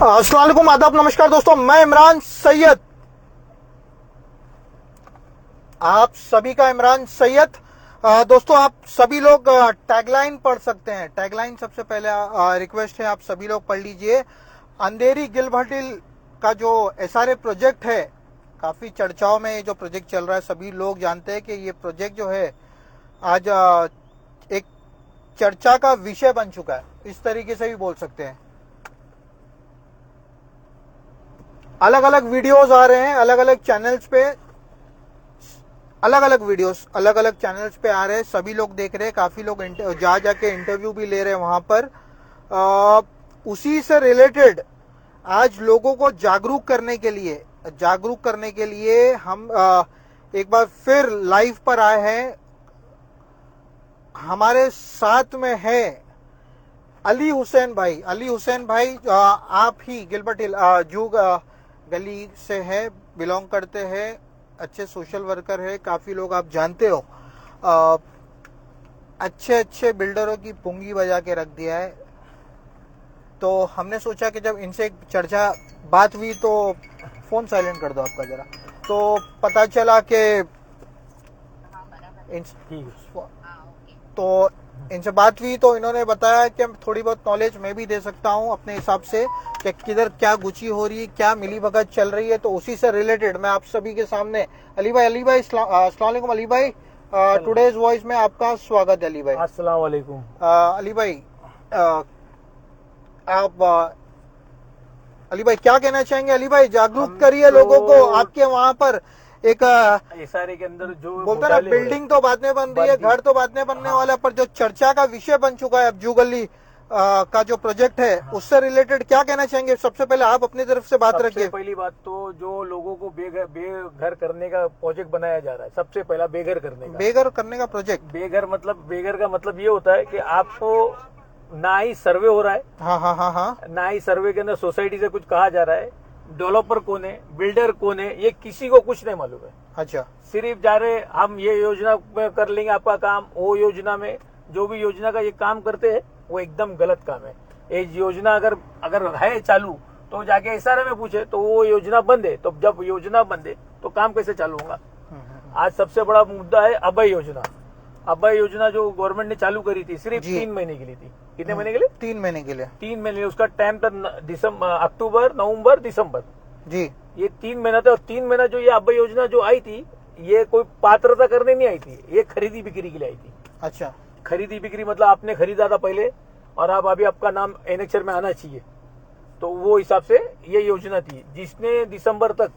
अस्सलाम वालेकुम, आदाब, नमस्कार दोस्तों। मैं इमरान सैयद, आप सभी का इमरान सैयद। दोस्तों, आप सभी लोग टैगलाइन पढ़ सकते हैं। टैगलाइन सबसे पहले रिक्वेस्ट है, आप सभी लोग पढ़ लीजिए। अंधेरी गिलभट्ट हिल का जो एसआरए प्रोजेक्ट है, काफी चर्चाओं में ये जो प्रोजेक्ट चल रहा है, सभी लोग जानते हैं कि ये प्रोजेक्ट जो है आज एक चर्चा का विषय बन चुका है, इस तरीके से भी बोल सकते हैं। अलग अलग वीडियोस आ रहे हैं, अलग अलग चैनल्स पे, अलग अलग वीडियोस अलग अलग चैनल्स पे आ रहे हैं, सभी लोग देख रहे हैं। काफी लोग जाके इंटरव्यू भी ले रहे हैं वहां पर। उसी से रिलेटेड आज लोगों को जागरूक करने के लिए हम एक बार फिर लाइव पर आए हैं। हमारे साथ में है अली हुसैन भाई। आप ही गिलबर्ट हिल जूग गली से है, बिलोंग करते हैं, अच्छे सोशल वर्कर है, काफी लोग आप जानते हो। अच्छे बिल्डरों की पुंगी बजा के रख दिया है। तो हमने सोचा कि जब इनसे चर्चा बात हुई तो फोन साइलेंट कर दो आपका जरा। तो पता चला कि तो इनसे बात हुई तो इन्होंने बताया कि थोड़ी बहुत नॉलेज मैं भी दे सकता हूं अपने हिसाब से कि किधर क्या गुची हो रही है, क्या मिली भगत चल रही है। तो उसी से रिलेटेड मैं आप सभी के सामने अली भाई अस्सलाम वालेकुम। अली भाई, टुडेज वॉइस में आपका स्वागत है। अली भाई अस्सलाम वालेकुम। अली भाई, आप अली भाई क्या कहना चाहेंगे? अली भाई, जागरूक करिए लोगों को। आपके वहां पर एक एसआरए के अंदर जो बोलते ना, बिल्डिंग तो बाद में बन रही है, घर तो बाद में बनने वाला, पर जो चर्चा का विषय बन चुका है अब जूगली का जो प्रोजेक्ट है, उससे रिलेटेड क्या कहना चाहेंगे? सबसे पहले आप अपनी तरफ से बात रखिए। पहली बात तो जो लोगों को बेघर करने का प्रोजेक्ट बनाया जा रहा है, सबसे पहला बेघर करने का प्रोजेक्ट। बेघर का मतलब ये होता है कि आपको ना ही सर्वे हो रहा है, हाँ, ना ही सर्वे के अंदर सोसाइटी से कुछ कहा जा रहा है, डेवलपर कौन है, बिल्डर कौन है, ये किसी को कुछ नहीं मालूम है। अच्छा, सिर्फ जा रहे हम ये योजना में कर लेंगे आपका काम, वो योजना में जो भी योजना का ये काम करते हैं वो एकदम गलत काम है। ये योजना अगर है चालू तो जाके एसआरए में पूछे तो वो योजना बंद है। तो जब योजना बंद है तो काम कैसे चालू होगा? आज सबसे बड़ा मुद्दा है अभय योजना। अभय योजना जो गवर्नमेंट ने चालू करी थी, सिर्फ 3 महीने के लिए थी। कितने महीने के लिए? 3 महीने के लिए। 3 महीने, उसका टाइम था अक्टूबर, नवंबर, दिसंबर जी। ये 3 महीना था। और 3 महीना जो ये अभय योजना जो आई थी, ये कोई पात्रता करने नहीं आई थी, ये खरीदी बिक्री के लिए आई थी। अच्छा, खरीदी बिक्री मतलब आपने खरीदा था पहले और अब अभी आपका नाम एनेक्चर में आना चाहिए, तो वो हिसाब से ये योजना थी। जिसने दिसंबर तक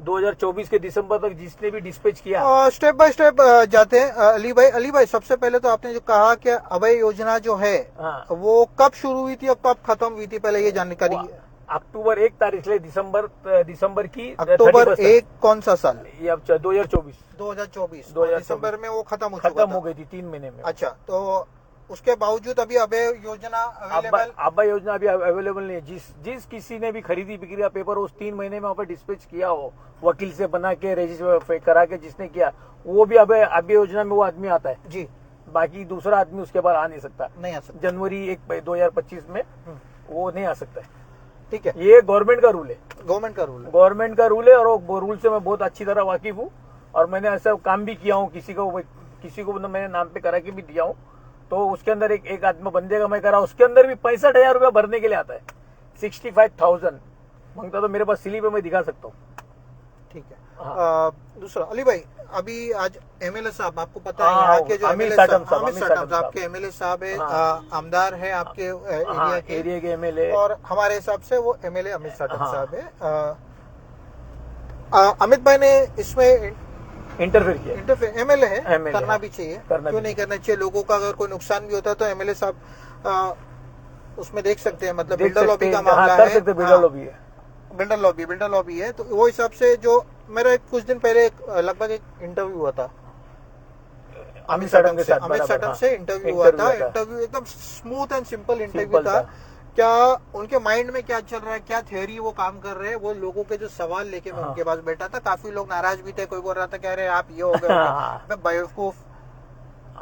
2024 के दिसंबर तक जिसने भी डिस्पैच किया, स्टेप बाय स्टेप जाते हैं। अली भाई, सबसे पहले तो आपने जो कहा कि अभय योजना जो है, हाँ, वो कब शुरू हुई थी और कब खत्म हुई थी, पहले ये जानकारी। अक्टूबर 1 तारीख से दिसंबर की अक्टूबर 1 कौन सा साल? ये अब 2024 दिसंबर में वो खत्म हो गई थी 3 महीने में। अच्छा, तो उसके बावजूद अभी अभय योजना अवेलेबल? अभय योजना अभी अवेलेबल नहीं है। जिस किसी ने भी खरीदी बिक्री का पेपर उस 3 महीने में वहाँ पे डिस्पैच किया हो, वकील से बना के रजिस्टर करा के जिसने किया, वो भी अभय योजना में वो आदमी आता है जी। बाकी दूसरा आदमी उसके बाद आ नहीं सकता। जनवरी 1 2025 में वो नहीं आ सकता है। ठीक है, ये गवर्नमेंट का रूल है। गवर्नमेंट का रूल है और वो रूल से मैं बहुत अच्छी तरह वाकिफ हूँ और मैंने ऐसा काम भी किया हूँ। किसी को मैंने नाम पे करा के भी दिया हूँ। तो उसके अंदर एक आदमी बंदे का मैं करा, उसके अंदर भी 65,000 रुपया भरने के लिए आता है। 65,000 मांगता, तो मेरे पास स्लिप है, मैं दिखा सकता हूँ। ठीक है। हाँ। दूसरा अली भाई, अभी आज एमएलए साहब, आपको पता है यहाँ के जो अमीर साहब आपके एमएलए साहब है, आमदार है आपके एरिया के एमएलए, और हमारे हिसाब से वो एमएलए अमित साहब है। अमित भाई ने इसमें इंटरफेयर एमएलए है, करना भी चाहिए, क्यों नहीं करना चाहिए? लोगों का अगर कोई नुकसान भी होता है तो एमएलए साहब उसमें देख सकते हैं। मतलब बिल्डर लॉबी का मामला है, बिल्डर लॉबी है। तो वो हिसाब से जो मेरा कुछ दिन पहले लगभग एक इंटरव्यू हुआ था अमित सटम से इंटरव्यू हुआ था। इंटरव्यू एकदम स्मूथ एंड सिंपल इंटरव्यू था। क्या उनके माइंड में क्या चल रहा है, क्या थ्योरी वो काम कर रहे हैं, वो लोगों के जो सवाल लेके मैं उनके पास बैठा था। काफी लोग नाराज भी थे, कोई बोल रहा था कह रहे आप ये हो गए, मैं बेवकूफ।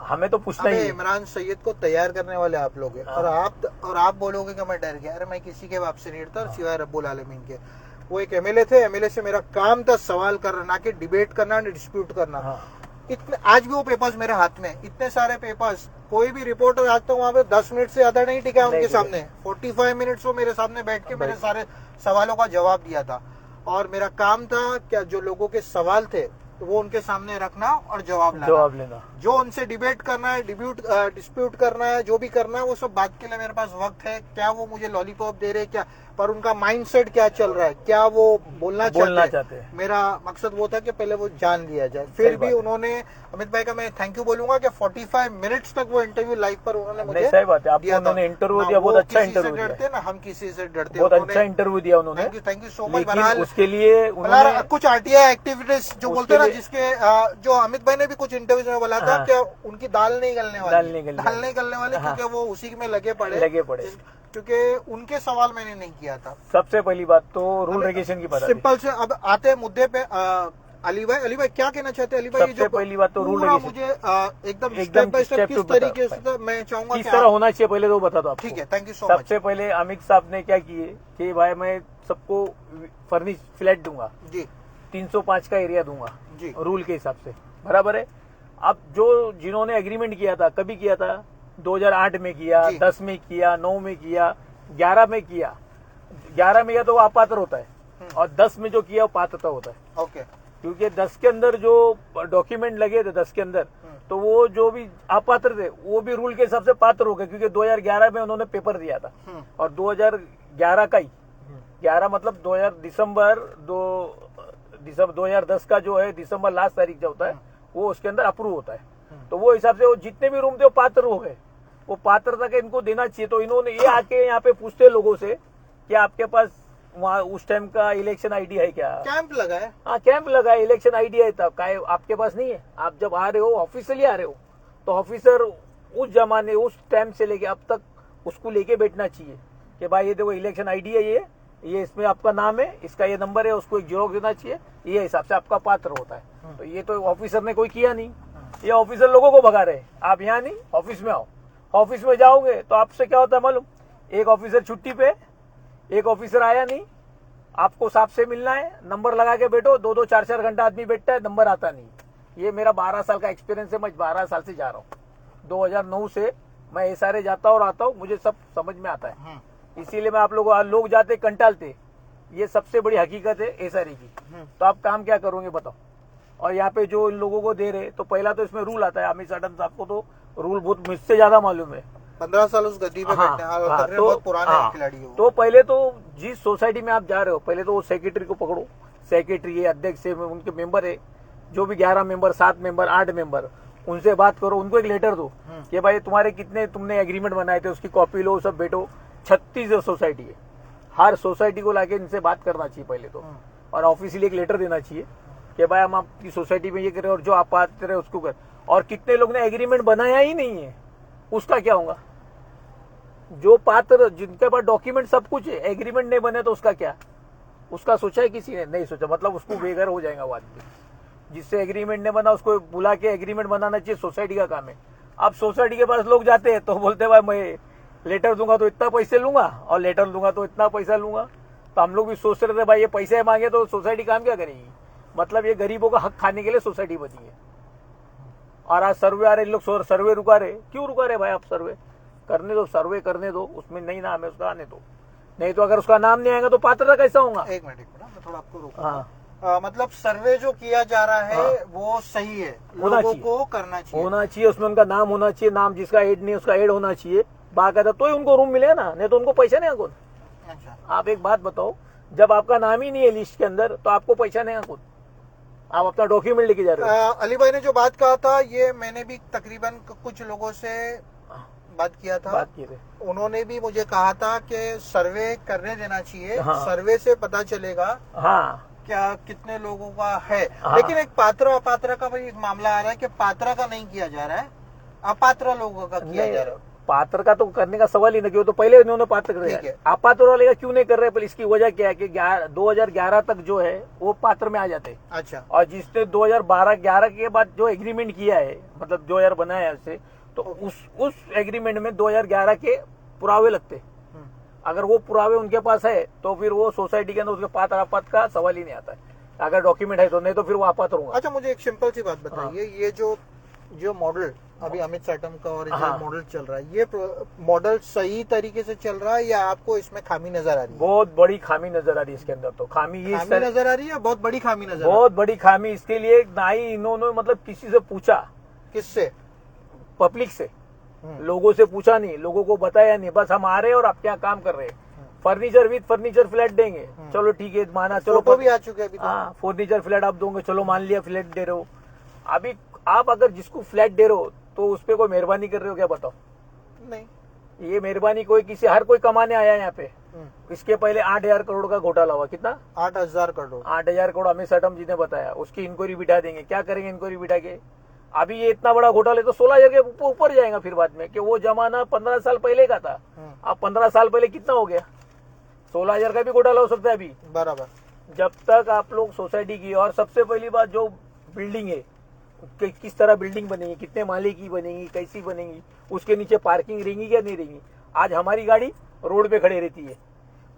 हमें तो पूछना ही अबे है। इमरान सैयद को तैयार करने वाले आप लोग हैं और आप बोलोगे कि मैं डर गया। अरे मैं किसी के बाप से नहीं डरता सिवाय रब्बुल आलमीन के। वो एक एमएलए थे, एमएलए से मेरा काम था सवाल करना, ना कि डिबेट करना, ना डिस्प्यूट करना। हाँ। इतने आज भी वो पेपर्स मेरे हाथ में, इतने सारे पेपर्स, कोई भी रिपोर्टर आज तक वहां पे 10 मिनट से ज्यादा नहीं टिका उनके सामने। 45 मिनट्स वो मेरे सामने बैठ के मेरे सारे सवालों का जवाब दिया था। और मेरा काम था क्या, जो लोगों के सवाल थे तो वो उनके सामने रखना और जवाब लेना। जो उनसे डिबेट करना है, डिस्प्यूट करना है, जो भी करना है, वो सब बात के लिए मेरे पास वक्त है। क्या वो मुझे लॉलीपॉप दे रहे क्या, पर उनका माइंडसेट क्या चल रहा है, क्या वो बोलना चाहते हैं। मेरा मकसद वो था कि पहले वो जान लिया जाए। फिर भी उन्होंने, अमित भाई का मैं थैंक यू बोलूंगा कि 45 मिनट्स तक वो इंटरव्यू लाइव पर उन्होंने मुझे सही बात है, आपको उन्होंने इंटरव्यू दिया, बहुत अच्छा इंटरव्यू दिया। डरते ना, हम किसी से डरते, बहुत अच्छा इंटरव्यू दिया उन्होंने। Thank you so much. लेकिन उसके लिए उन्होंने कुछ आरटीआई एक्टिविटीज जो बोलते हैं ना, जिसके जो अमित भाई ने भी कुछ इंटरव्यू में बोला था कि उनकी दाल नहीं गलने वाली, क्योंकि वो उसी में लगे पड़े, क्योंकि उनके सवाल मैंने नहीं किया था। सबसे पहली बात तो रूल रेगुलेशन की बता। सिंपल से अब आते हैं मुद्दे पे। अली भाई क्या कहना चाहते हैं? अली भाई, सबसे पहली बात तो रूल रेगुलेशन मुझे एकदम स्टेप बाय स्टेप किस तरीके से मैं चाहूंगा किस तरह होना चाहिए पहले तो बता दो आपको। ठीक है, थैंक यू सो मच। सबसे पहले अमित साहब ने क्या किए कि भाई मैं सबको फर्निश फ्लैट दूंगा जी, 305 का एरिया दूंगा जी, रूल के हिसाब से, बराबर है। अब जो जिन्होंने एग्रीमेंट किया था, कभी किया था? 2008 में किया, 10 में किया, 9 में किया, 11 में किया। 11 में किया तो वो अपात्र होता है, और 10 में जो किया वो पात्रता होता है। ओके। क्योंकि 10 के अंदर जो डॉक्यूमेंट लगे थे 10 के अंदर, तो वो जो भी अपात्र थे वो भी रूल के हिसाब से पात्र हो गए, क्योंकि 2011 में उन्होंने पेपर दिया था। और 2011 का ही 11 मतलब 2010 का जो है, दिसंबर लास्ट तारीख जो होता है वो उसके अंदर अप्रूव होता है। तो वो हिसाब से वो जितने भी रूम थे वो पात्र हो गए, वो पात्रता के इनको देना चाहिए। तो इन्होंने ये आके यहाँ पे पूछते लोगों से कि आपके पास वहाँ उस टाइम का इलेक्शन आईडी है क्या? कैंप लगा है। हाँ, कैंप लगा है, इलेक्शन आईडी है, तब का आपके पास नहीं है? आप जब आ रहे हो ऑफिशियली आ रहे हो, तो ऑफिसर उस जमाने उस टाइम से लेके अब तक उसको लेके बैठना चाहिए कि भाई ये देखो इलेक्शन आईडी है, ये इसमें आपका नाम है, इसका ये नंबर है, उसको एक जीरो देना चाहिए, ये हिसाब से आपका पात्र होता है। तो ये तो ऑफिसर ने कोई किया नहीं, ये ऑफिसर लोगों को भगा रहे। आप यहाँ नहीं, ऑफिस में आओ। ऑफिस में जाओगे तो आपसे क्या होता है मालूम? एक ऑफिसर छुट्टी पे, एक ऑफिसर आया नहीं, आपको साहब से मिलना है, नंबर लगा के बैठो, 2-2 4-4 घंटा आदमी बैठता है, नंबर आता नहीं। ये मेरा 12 साल का एक्सपीरियंस है, मैं 12 साल से जा रहा हूँ, 2009 से मैं एसआरए जाता और आता हूँ, मुझे सब समझ में आता है। इसीलिए मैं आप लोग जाते कंटालते, ये सबसे बड़ी हकीकत है एसआरए की। तो आप काम क्या करोगे बताओ? और यहाँ पे जो इन लोगों को दे रहे, तो पहला तो इसमें रूल आता है, अमित साडन साहब को तो रूल बहुत मुझसे ज्यादा मालूम है, 15 साल उस गद्दी पे बैठने तो बहुत पुराने खिलाड़ी हो। तो पहले तो जिस सोसाइटी में आप जा रहे हो, पहले तो वो सेक्रेटरी को पकड़ो, सेक्रेटरी है, अध्यक्ष है, उनके मेंबर है, जो भी 11 मेंबर, 7 मेंबर, 8 मेंबर, उनसे बात करो, उनको एक लेटर दो कि भाई तुम्हारे कितने तुमने एग्रीमेंट बनाए थे, उसकी कॉपी लो, सब बैठो। 36 सोसाइटी है, हर सोसाइटी को लाके इनसे बात करना चाहिए पहले तो, और ऑफिशियली एक लेटर देना चाहिए कि भाई हम आपकी सोसाइटी में ये कर रहे हैं, और जो आप पात्र है उसको कर। और कितने लोग ने एग्रीमेंट बनाया ही नहीं है, उसका क्या होगा? जो पात्र, जिनके पास डॉक्यूमेंट सब कुछ है, एग्रीमेंट नहीं बने तो उसका क्या? उसका सोचा है किसी ने? नहीं सोचा, मतलब उसको बेघर हो जाएगा वो आदमी। जिससे एग्रीमेंट नहीं बना उसको बुला के एग्रीमेंट बनाना चाहिए, सोसाइटी का काम है। अब सोसाइटी के पास लोग जाते हैं तो बोलते हैं भाई मैं लेटर दूंगा तो इतना पैसे लूंगा, और लेटर दूंगा तो इतना पैसा लूंगा। तो हम लोग भी सोच रहे थे भाई ये पैसे मांगे तो सोसाइटी काम क्या करेगी? मतलब ये गरीबों का हक खाने के लिए सोसाइटी बनी है। और आज सर्वे आ रहे, लोग सर्वे रुका रहे, क्यों रुका रहे भाई? आप सर्वे करने दो, सर्वे करने दो, उसमें नहीं नाम है उसका आने दो, नहीं तो अगर उसका नाम नहीं आएगा तो पात्रता कैसा होगा? एक मिनट मैं थोड़ा आपको रोकूंगा। मतलब सर्वे जो किया जा रहा है वो सही है, लोगों को करना चाहिए, उसमें उनका नाम होना चाहिए, नाम जिसका ऐड नहीं उसका ऐड होना चाहिए, बाकायदा, तो ही उनको रूम मिलेगा ना, नहीं तो उनको पैसा नहीं आगो। अच्छा, आप एक बात बताओ, जब आपका नाम ही नहीं है लिस्ट के अंदर तो आपको पैसा नहीं आगो, आप अपना डॉक्यूमेंट लेके जा रहे हो। अली भाई ने जो बात कहा था, ये मैंने भी तकरीबन कुछ लोगों से बात किया था, उन्होंने भी मुझे कहा था कि सर्वे करने देना चाहिए। सर्वे से पता चलेगा क्या कितने लोगों का है। लेकिन एक पात्र अपात्र का भी एक मामला आ रहा है कि पात्र का नहीं किया जा रहा है, अपात्र लोगों का किया जा रहा है। पात्र का तो करने का सवाल ही नहीं, कि वो तो पहले उन्होंने पात्र कर ठीक दिया। है। अपात्र वाले का क्यों नहीं कर रहे? पर इसकी वजह क्या है कि 2011 तक जो है वो पात्र में आ जाते हैं। अच्छा, और जिसने 2012-11 के बाद जो एग्रीमेंट किया है, मतलब 2000 बनाया है उससे, तो उस एग्रीमेंट में 2011 के पुरावे लगते। अगर वो पुरावे उनके पास है तो फिर वो सोसाइटी के अंदर उसके पात्र अपात्र का सवाल ही नहीं आता है, अगर डॉक्यूमेंट है तो, नहीं तो फिर वो अपात्र होगा। अच्छा, मुझे एक सिंपल सी बात बताइए, ये जो मॉडल अभी अमित साटम का और जो मॉडल चल रहा है, ये मॉडल सही तरीके से चल रहा है या आपको इसमें खामी नजर आ रही है? बहुत बड़ी खामी नजर आ रही है इसके अंदर। तो खामी नजर आ रही है, बहुत बड़ी खामी नजर आ रही है। बहुत बड़ी खामी। इसके लिए ना ही इन्होंने मतलब किसी से पूछा, किससे? पब्लिक से, लोगों से पूछा नहीं, लोगों को बताया नहीं, बस हम आ रहे हैं और आप क्या काम कर रहे हैं, फर्नीचर विद फर्नीचर फ्लैट देंगे, चलो ठीक है माना, चलो फोटो भी आ चुके हैं अभी तो। हाँ, फर्नीचर फ्लैट आप दोगे, चलो मान लिया फ्लैट दे रहे हो। अभी आप अगर जिसको फ्लैट दे रहे हो तो उस पर कोई मेहरबानी कर रहे हो क्या? बताओ। नहीं, ये मेहरबानी हर कोई कमाने आया है यहाँ पे। इसके पहले 8,000 करोड़ का घोटाला हुआ। कितना? 8,000 करोड़। 8,000 करोड़ अमित साटम जी ने बताया। उसकी इंक्वायरी बिठा देंगे। क्या करेंगे इंक्वायरी बिठा के? अभी ये इतना बड़ा घोटाला है तो 16,000 के ऊपर जाएगा फिर बाद में, कि वो जमाना 15 साल पहले का था। अब 15 साल पहले कितना हो गया? 16,000 का भी घोटाला हो सकता है अभी। बराबर। जब तक आप लोग सोसाइटी की, और सबसे पहली बात जो बिल्डिंग है, किस तरह बिल्डिंग बनेगी, कितने माले की बनेगी, कैसी बनेगी, उसके नीचे पार्किंग रहेंगी या नहीं रहेंगी। आज हमारी गाड़ी रोड पे खड़ी रहती है,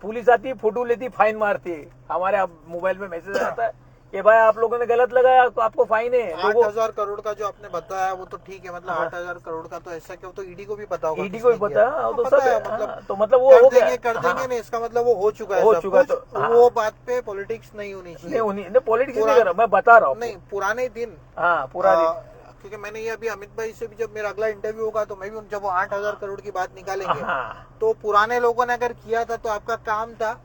पुलिस आती है, फोटो लेती, फाइन मारती है। हमारे मोबाइल में मैसेज आता है कि भाई आप लोगों ने गलत लगाया, आपको फाइन है। 8,000 करोड़ का जो आपने बताया वो तो ठीक है, मतलब 8,000 करोड़ का तो ऐसा क्यों, तो ईडी को भी पता होगा। ईडी को भी पता है, तो सब है। मतलब तो मतलब वो हो गया, कर देंगे नहीं, इसका मतलब वो हो चुका है, हो सब चुका कुछ। तो वो बात पे पॉलिटिक्स नहीं होनी चाहिए। नहीं पॉलिटिक्स नहीं कर रहा, मैं बता रहा हूँ। नहीं, पुराने दिन, हाँ पूरा दिन, क्योंकि मैंने ये अभी अमित भाई से भी, जब मेरा अगला इंटरव्यू होगा तो मैं भी जब वो 8,000 करोड़ की बात निकालेंगे, तो पुराने लोगों ने अगर किया था तो आपका काम था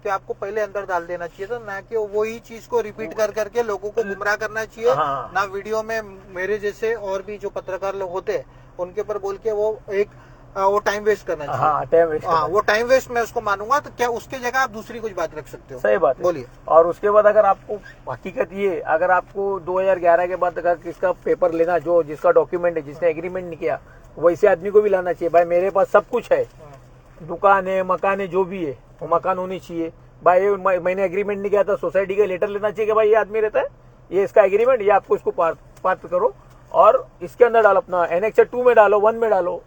कि आपको पहले अंदर डाल देना चाहिए था, ना कि वही चीज को रिपीट कर करके लोगों को गुमराह करना चाहिए। ना वीडियो में मेरे जैसे और भी जो पत्रकार लोग होते हैं उनके ऊपर बोल के वो टाइम वेस्ट करना चाहिए। हाँ, टाइम वेस्ट। हाँ, वो टाइम वेस्ट मैं उसको मानूंगा। तो क्या उसके जगह आप दूसरी कुछ बात रख सकते हो? सही बात है, बोलिए। और उसके बाद अगर आपको हकीकत ये, अगर आपको 2011 के बाद अगर किसका पेपर लेना, जो जिसका डॉक्यूमेंट है, जिसने एग्रीमेंट नहीं किया, वैसे आदमी को भी लाना चाहिए। भाई मेरे पास सब कुछ है, दुकान है, मकान है, जो भी है वो मकान होनी चाहिए। भाई मैंने एग्रीमेंट नहीं किया था, सोसाइटी का लेटर लेना चाहिए कि भाई ये आदमी रहता है, ये इसका एग्रीमेंट, ये आपको इसको पात्र करो, और इसके अंदर डालो, अपना एनेक्चर 2 में डालो, 1 में डालो,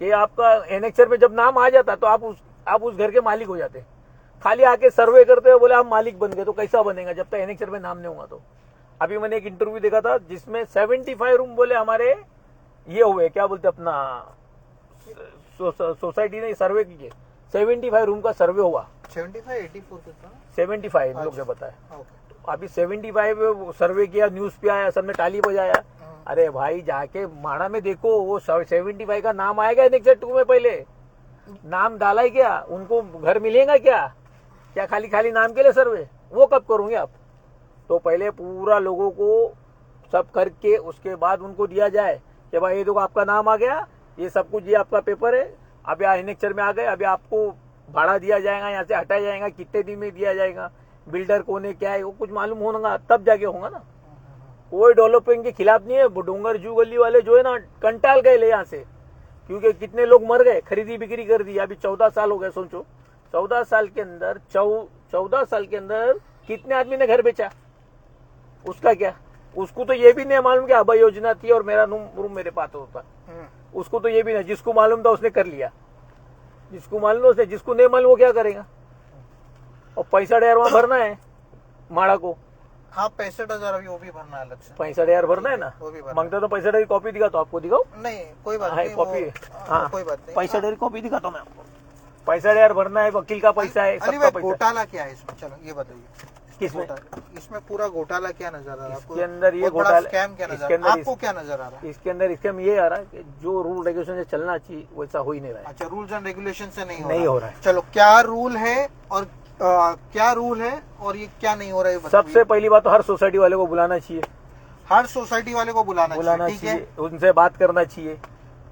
कि आपका एनेक्चर में जब नाम आ जाता तो आप उस घर के मालिक हो जाते। खाली आके सर्वे करते हो, बोले हम मालिक बन गए, तो कैसा बनेगा जब तक एनेक्चर में नाम नहीं होगा। तो अभी मैंने एक इंटरव्यू देखा था जिसमें 75 रूम बोले हमारे ये हुए, क्या बोलते अपना, सोसाइटी ने सर्वे किए, 75 रूम का सर्वे हुआ। 75 लोग ने बताया। अभी 75 सर्वे किया, न्यूज पे आया, सबने ताली बजाया। अरे भाई जाके माड़ा में देखो, वो 75 का नाम आएगा एनेक्चर 2 में, पहले नाम डाला ही क्या, उनको घर मिलेगा क्या खाली नाम के लिए सर्वे, वो कब करोगे आप? तो पहले पूरा लोगों को सब करके उसके बाद उनको दिया जाए कि भाई ये देखो आपका नाम आ गया, ये सब कुछ, ये आपका पेपर है, अभी एनेक्चर में आ गए, अभी आपको भाड़ा दिया जाएगा, यहाँ से हटाया जाएगा, कितने दिन में दिया जाएगा, बिल्डर कौन है, क्या है, वो कुछ मालूम होगा, तब जाके होगा ना। कोई डेवलपमेंट के खिलाफ नहीं है। डोंगर जू गली वाले जो है ना, कंटाल गए ले यहाँ से, क्योंकि कितने लोग मर गए, खरीदी बिक्री कर दी। अभी 14 साल हो गए, सोचो 14 साल के अंदर 14 साल के अंदर कितने आदमी ने घर बेचा, उसका क्या? उसको तो ये भी नहीं मालूम कि अभय योजना थी और मेरा रूम मेरे पास होता, उसको तो ये भी नहीं। जिसको मालूम था उसने कर लिया, जिसको मालूम उसने, जिसको नहीं मालूम वो क्या करेगा? और 65,000 वहां भरना है माड़ा को। हाँ, 65,000 अभी वो भी भरना है अलग से। 65,000 भरना है ना, मांगता तो 65,000 की कॉपी दिखा, तो आपको दिखाओ। नहीं, कोई बात नहीं, कॉपी। हाँ, कोई बात नहीं, 65,000 की कॉपी दिखाता हूँ मैं आपको। 65,000 भरना है, वकील का पैसा है, सबका पैसा। घोटाला क्या है इसमें, चलो ये बताइए। किसमें? इसमें पूरा घोटाला क्या नजर आ रहा है आपको? इसके अंदर ये घोटाला, स्कैम क्या नजर आ रहा है आपको? क्या नजर आ रहा है इसके अंदर? स्कैम ये आ रहा है कि जो रूल रेगुलेशन से चलना चाहिए वैसा हो ही नहीं रहा है। अच्छा, रूल्स एंड रेगुलेशन से नहीं हो रहा है। चलो, क्या रूल है और क्या रूल है और ये क्या नहीं हो रहा है? सबसे पहली बात तो हर सोसाइटी वाले को बुलाना चाहिए, हर सोसाइटी वाले को बुलाना चाहिए, उनसे बात करना चाहिए,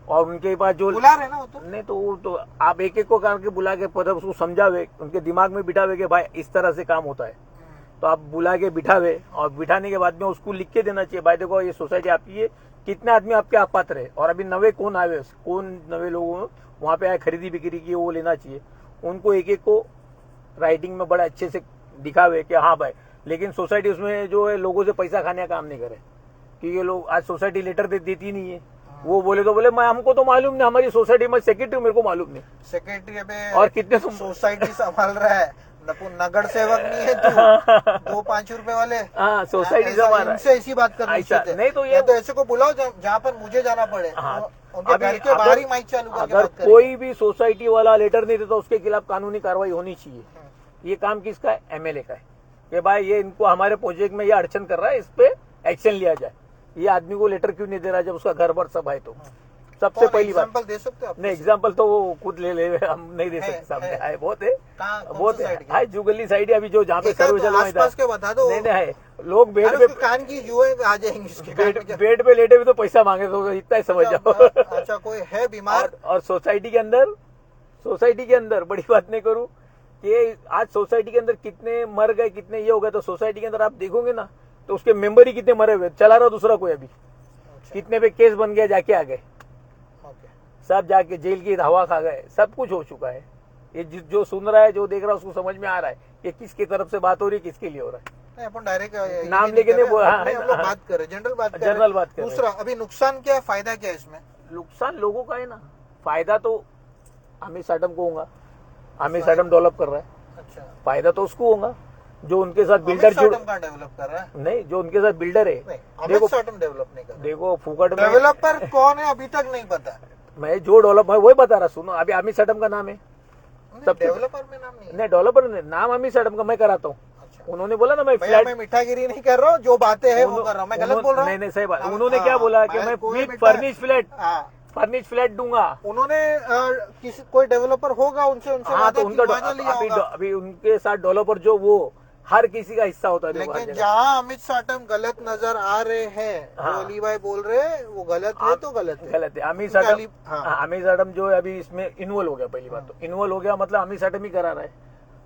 और उनके पास जो बुला रहे ना वो तो नहीं, तो वो तो आप एक एक को करके बुला के उसको समझावे, उनके दिमाग में बिठावे कि भाई इस तरह से काम होता है, तो आप बुला के बिठावे और बिठाने के बाद में उसको लिख के देना चाहिए, भाई देखो ये सोसाइटी आपकी है, कितने आदमी आपके आप पात्र है और अभी नवे कौन आए, कौन नवे लोगों वहां पे आए खरीदी बिक्री की, वो लेना चाहिए। उनको एक एक को राइटिंग में बड़ा अच्छे से दिखावे कि हाँ भाई। लेकिन सोसाइटी उसमें जो है लोगों से पैसा खाने का काम नहीं करे, कि ये लोग आज सोसाइटी लेटर देती नहीं है। वो बोले तो बोले मैं हमको तो मालूम नहीं, हमारी सोसाइटी में सेक्रेटरी मेरे को मालूम नहीं, सेक्रेटरी अबे और कितने सोसाइटी संभाल रहा है, नगर सेवक नहीं है तू, 2-5 रुपए वाले। हाँ सोसाइटी संभाल रहा है, इनसे ऐसी बात करनी ऐसा चाहिए। नहीं तो ये तो ऐसे को बुलाओ जहाँ पर मुझे जाना पड़े, हाँ, उनके घर के बाहर ही माइक चालू करके अगर बात करें। कोई भी सोसाइटी वाला लेटर नहीं देता उसके खिलाफ कानूनी कार्रवाई होनी चाहिए। ये काम किसका है, एमएलए का है, कि भाई ये इनको हमारे प्रोजेक्ट में ये अड़चन कर रहा है, इस पे एक्शन लिया जाए। ये आदमी को लेटर क्यों नहीं दे रहा जब उसका घर भर सब है? तो सबसे पहली बात, एग्जांपल दे सकते हो आप? नहीं एग्जाम्पल तो वो खुद ले हम नहीं दे सकते, सामने है बहुत है, बहुत है जुगली साइड अभी जो जहाँ पे सर्वे चल रहा है, आसपास के बता दो। नहीं है, लोग बेड पे कान की जुए आ जाएंगे इसके कान में। बेड पे लेटे भी तो पैसा मांगे, तो इतना ही समझ जाओ। अच्छा कोई है बीमार? और सोसाइटी के अंदर बड़ी बात नहीं करूँ कि आज सोसाइटी के अंदर कितने मर गए, कितने ये हो गए, तो सोसाइटी के अंदर आप देखोगे ना तो उसके मेंबर ही कितने मरे हुए, चला रहा दूसरा कोई अभी, कितने पे केस बन गया, जाके आ गए सब, जाके जेल की हवा खा गए, सब कुछ हो चुका है। ये जो सुन रहा है, जो देख रहा है, उसको समझ में आ रहा है कि किसकी तरफ से बात हो रही है, किसके लिए हो रहा है। अपन डायरेक्ट नाम लेके नहीं बोला, हम लोग बात कर रहे, जनरल बात कर जनरल बात कर। दूसरा अभी नुकसान क्या है, फायदा क्या है इसमें? नुकसान लोगों का है ना, फायदा तो आमिर साडम को होगा, आमिर साडम डेवलप कर रहा है। अच्छा, फायदा तो उसको होगा जो उनके साथ बिल्डर जो डेवलप कर रहा है, नहीं, जो उनके साथ बिल्डर है। देखो डेवलप नहीं कर रहा। देखो फुकट में डेवलपर कौन है अभी तक नहीं पता। मैं जो डेवलप मैं वही बता रहा, सुनो अभी आमिर साडम का नाम है, सब डेवलपर में नाम नहीं है। नहीं डेवलपर ने नाम आमिर साडम का मैं कराता हूँ। उन्होंने बोला ना मैं फ्लैट, मैं मिठागिरी नहीं कर रहा हूँ, जो बातें हैं वो कर रहा हूँ, मैं गलत बोल रहा हूँ? नहीं सही बात। उन्होंने क्या बोला कि मैं फर्निश फ्लैट दूंगा। उन्होंने किसी कोई डेवलपर होगा उनसे हाँ तो उनका अभी उनके साथ डेवलपर जो वो हर किसी का हिस्सा होता है। लेकिन जहाँ अमित साटम गलत नजर आ रहे हैं, जो अली भाई बोल रहे हैं वो गलत है, तो गलत है। अमित साटम जो है अभी इसमें इन्वॉल्व हो गया। पहली बात तो इन्वॉल्व हो गया मतलब अमित साटम ही करा रहा है।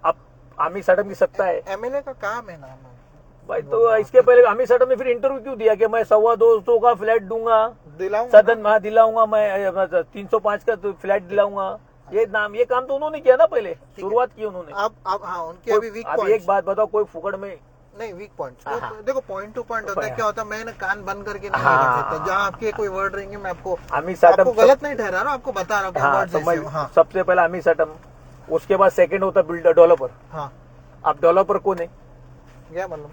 अब अमित साटम की सत्ता है, एमएलए का काम है ना भाई। तो इसके पहले अमित साटम ने फिर इंटरव्यू क्यों दिया कि मैं 225 का फ्लैट दूंगा, दिलाऊंगा, सदन में दिलाऊंगा, मैं 305 का तो फ्लैट दिलाऊंगा। ये काम तो उन्होंने किया ना, पहले शुरुआत की उन्होंने। अब हाँ उनके अभी वीक पॉइंट। एक बात बताओ, कोई फुकड़ में नहीं वीक पॉइंट देखो, पॉइंट टू पॉइंट होता है। क्या होता है, मैं कान बंद करके नहीं रख सकता। जहाँ आपके कोई वर्ड रहेंगे मैं आपको गलत नहीं ठहरा रहा, आपको बता रहा हूँ। सबसे पहले अमित साटम, उसके बाद सेकंड होता है बिल्डर डेवलपर। हाँ, अब डेवलपर कौन है? क्या मतलब?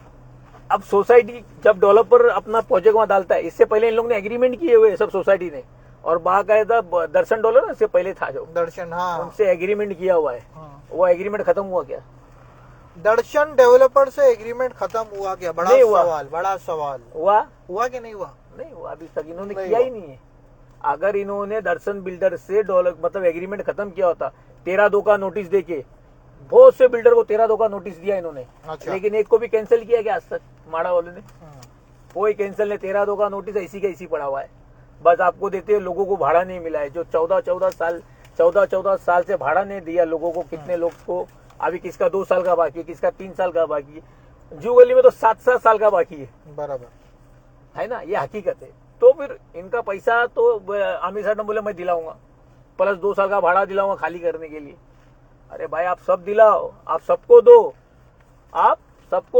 अब सोसाइटी जब डेवलपर अपना प्रोजेक्ट वहां डालता है, इससे पहले इन लोगों ने एग्रीमेंट किए हुए सब सोसाइटी ने, और बाकायदा दर्शन डॉलर इससे पहले था जो दर्शन, हाँ उनसे एग्रीमेंट किया हुआ है। हाँ। वो एग्रीमेंट खत्म हुआ क्या? दर्शन डेवलपर से एग्रीमेंट खत्म हुआ क्या? बड़ा सवाल हुआ कि नहीं हुआ? नहीं हुआ अभी तक, इन्होंने किया ही नहीं है। अगर इन्होंने दर्शन बिल्डर से मतलब एग्रीमेंट खत्म किया होता, 13-2 का नोटिस देके, बहुत से बिल्डर को 13-2 का नोटिस दिया इन्होंने। अच्छा। लेकिन एक को भी कैंसिल किया क्या आज तक? माड़ा वाले ने कोई कैंसिल नहीं, 13-2 का नोटिस ऐसी का ऐसी पड़ा हुआ है। बस आपको देते हैं, लोगों को भाड़ा नहीं मिला है। जो 14 साल से भाड़ा नहीं दिया लोगों को, कितने लोग को अभी, किसका 2 साल का बाकी है, किसका 3 साल का बाकी है, जू गली में तो 7-7 साल का बाकी है। बराबर है ना, ये हकीकत है। तो फिर इनका पैसा तो आमिर साहब ने बोले मैं दिलाऊंगा, प्लस 2 साल का भाड़ा दिलाऊंगा खाली करने के लिए। अरे भाई आप सब दिलाओ, आप सबको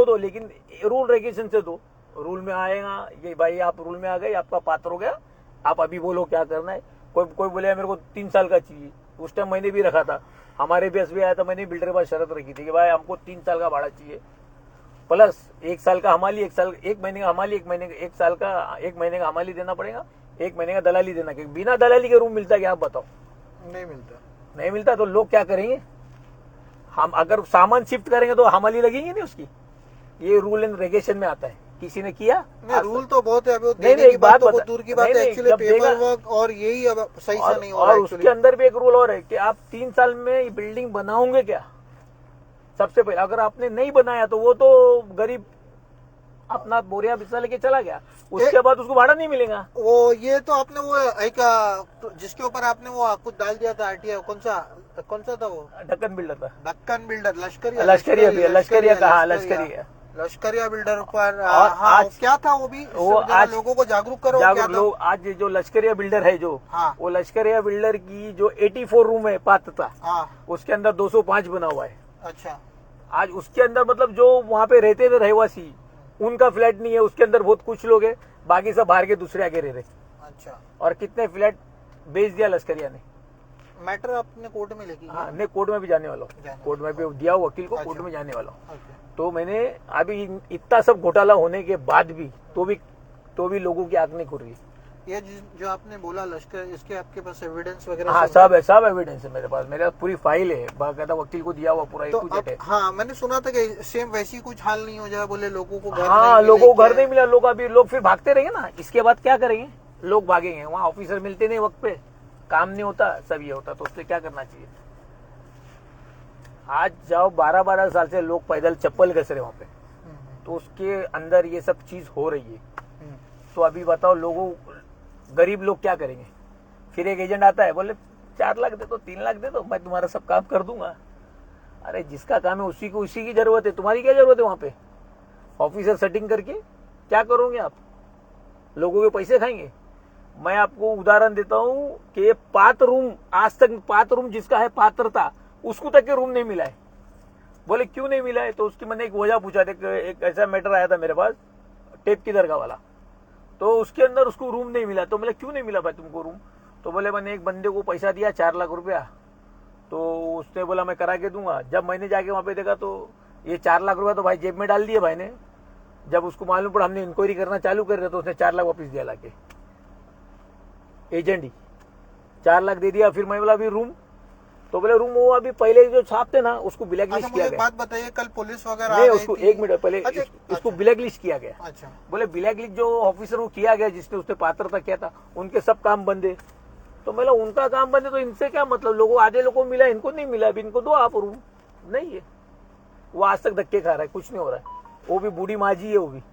दो, लेकिन रूल रेगुलेशन से दो। रूल में आएगा ये भाई, आप रूल में आ गए, आपका पात्र हो गया, आप अभी बोलो क्या करना है। कोई बोले मेरे को 3 साल का चाहिए, उस टाइम मैंने भी रखा था, हमारे भी एसबी आया था, मैंने बिल्डर के पास शर्त रखी थी कि भाई हमको 3 साल का भाड़ा चाहिए, प्लस 1 साल का हमाली, 1 महीने का हमाली, 1 महीने का हमाली देना पड़ेगा, 1 महीने का दलाली देना। क्योंकि बिना दलाली के रूम मिलता है क्या? आप बताओ। नहीं मिलता तो लोग क्या करेंगे? हम अगर सामान शिफ्ट करेंगे तो हमाली लगेंगे नहीं उसकी। ये रूल एंड रेगुलेशन में आता है। किसी ने किया? रूल तो बहुत है, अभी नहीं एक बात बता, दूर की बात है, एक्चुअली पेपर वर्क और यही अब सही से नहीं हो रहा है। और उसके अंदर भी एक रूल और है कि आप 3 साल में बिल्डिंग बनाओगे क्या? सबसे पहले अगर आपने नहीं बनाया तो वो तो गरीब अपना बोरिया बिस्तर लेके चला गया, उसके बाद उसको भाड़ा नहीं मिलेगा। वो ये तो आपने वो एक जिसके ऊपर आपने वो कुछ डाल दिया था आरटीआई, कौन सा था वो? ढक्कन बिल्डर था। ढक्कन बिल्डर, लश्करिया कहा लश्करिया। लश्करिया बिल्डर पर और हाँ, आज- क्या था वो भी वो जरा आज- लोगों को जागरूक करो क्या जागरूक था? लोग आज ये जो लश्करिया बिल्डर है जो हाँ वो लश्करिया बिल्डर की जो 84 रूम है पात्रता हाँ उसके अंदर 205 बना हुआ है। अच्छा आज उसके अंदर मतलब जो वहाँ पे रहते थे रहवासी उनका फ्लैट नहीं है, उसके अंदर बहुत कुछ लोग हैं, बाकी सब बाहर के दूसरे आगे रह रहे। अच्छा और कितने फ्लैट बेच दिया लश्करिया ने। मैटर आपने कोर्ट में लेके हाँ नहीं, कोर्ट में भी जाने वाला हूँ, कोर्ट में भी दिया हूँ वकील को, कोर्ट अच्छा। में जाने वाला हूँ। ओके तो मैंने अभी इतना सब घोटाला होने के बाद भी तो भी लोगों की आंख नहीं खुल रही। ये जो आपने बोला लश्कर, इसके आपके पास एविडेंस वगैरह हाँ सब है? सब एविडेंस है मेरे पास पूरी फाइल है, बाकायदा वकील को दिया हुआ पूरा तो A to Z है। हाँ मैंने सुना था कि सेम वैसी कुछ हाल नहीं हो जाए, बोले लोगों को घर हाँ नहीं लोगों को मिले, घर नहीं मिला, लोग फिर भागते रहेंगे ना, इसके बाद क्या करेंगे, लोग भागेंगे, वहाँ ऑफिसर मिलते नहीं वक्त पे, काम नहीं होता, सब ये होता, तो उससे क्या करना चाहिए। आज जाओ 12-12 साल से लोग पैदल चप्पल घस रहे वहाँ पे, तो उसके अंदर ये सब चीज हो रही है। तो अभी बताओ लोगों गरीब लोग क्या करेंगे। फिर एक एजेंट आता है, बोले 4 लाख दे दो, 3 लाख दे दो, मैं तुम्हारा सब काम कर दूंगा। अरे जिसका काम है उसी को उसी की जरूरत है, तुम्हारी क्या जरूरत है वहां पे। ऑफिसर सेटिंग करके क्या करोगे आप, लोगों के पैसे खाएंगे। मैं आपको उदाहरण देता हूं कि 5 रूम आज तक 5 रूम जिसका है पात्रता उसको तक के रूम नहीं मिला है। बोले क्यों नहीं मिला है, तो उसकी मैंने एक वजह पूछा, एक ऐसा मैटर आया था मेरे पास, टेप की दरगाह वाला, तो उसके अंदर उसको रूम नहीं मिला। तो बोले क्यों नहीं मिला भाई तुमको रूम, तो बोले मैंने एक बंदे को पैसा दिया 4 लाख रुपया, तो उसने बोला मैं करा के दूंगा। जब मैंने जाके वहां पे देखा तो ये 4 लाख रुपया तो भाई जेब में डाल दिए भाई ने। जब उसको मालूम पड़ा, हमने इंक्वायरी करना चालू कर दिया, तो उसने 4 लाख वापिस दिया लाके, एजेंट ही 4 लाख दे दिया। फिर मैं बोला अभी रूम, तो बोले रूम वो अभी पहले जो छाप थे ना उसको ब्लैक अच्छा लिस्ट मुझे किया एक गया। बात बताइए, कल पुलिस वगैरह नहीं आ गई उसको थी? 1 मिनट पहले अच्छा, इसको अच्छा। ब्लैक लिस्ट किया गया। अच्छा बोले ब्लैक लिस्ट जो ऑफिसर को किया गया जिसने उसने पात्रता किया था उनके सब काम बंद है। तो मैं उनका काम बंद है तो इनसे क्या मतलब, लोगों आधे लोगों को मिला, इनको नहीं मिला, अभी इनको दो आप रूम। नहीं है, वो आज तक धक्के खा रहा है, कुछ नहीं हो रहा है। वो भी बूढ़ी माँ जी है, वो भी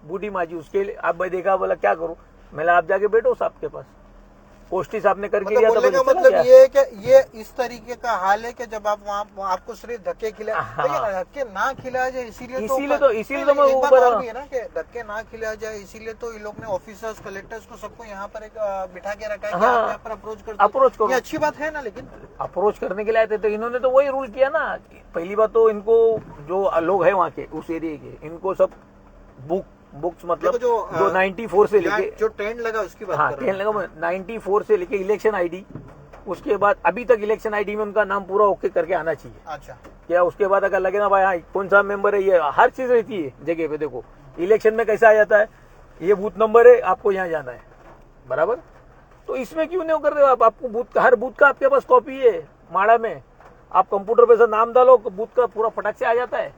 बूढ़ी माँ जी, उसके लिए अब मैं देखा, बोला क्या करूं, मैंने आप जाके बैठो साहब के पास, पोस्टी साहब ने करके दिया, मतलब बोलने का तो मतलब ये है कि ये इस तरीके का हाल है कि जब आप वहाँ आपको सिर्फ धक्के खिलाए, हाँ। लेकिन धक्के ना खिलाया जाए इसीलिए तो इसीलिए नहीं, तो मैं एक बात ऊपर और भी है ना कि धक्के ना खिलाया जाए, इसीलिए तो ये लोग ने ऑफिसर्स कलेक्टर्स को सबको यहाँ पर एक बिठा के रखा है कि हाँ। आप यहाँ पर अप्रोच कर अप्रोच करो। ये अच्छी बात है ना, लेकिन अप्रोच करने के लिए आए थे, तो इन्होंने तो वही रूल किया ना। पहली बात तो इनको जो लोग है वहाँ के उस एरिया के, इनको सब बुक्स मतलब देखो जो 94 से लेके जो ट्रेंड लगा उसकी बात हाँ कर रहा 10 लगा 94 से लेके इलेक्शन आईडी, उसके बाद अभी तक इलेक्शन आईडी में उनका नाम पूरा ओके करके आना चाहिए। हूँ। अच्छा क्या उसके बाद अगर लगे ना भाई हाँ कौन सा मेंबर है, ये हर चीज रहती है जगह पे। देखो इलेक्शन में कैसा आ जाता है, ये बूथ नंबर है, आपको यहाँ जाना है, बराबर। तो इसमें क्यों नहीं कर रहे हो आप, आपको बूथ हर बूथ का आपके पास कॉपी है माड़ा में, आप कंप्यूटर पे से नाम डालो, बूथ का पूरा फटाक से आ जाता है।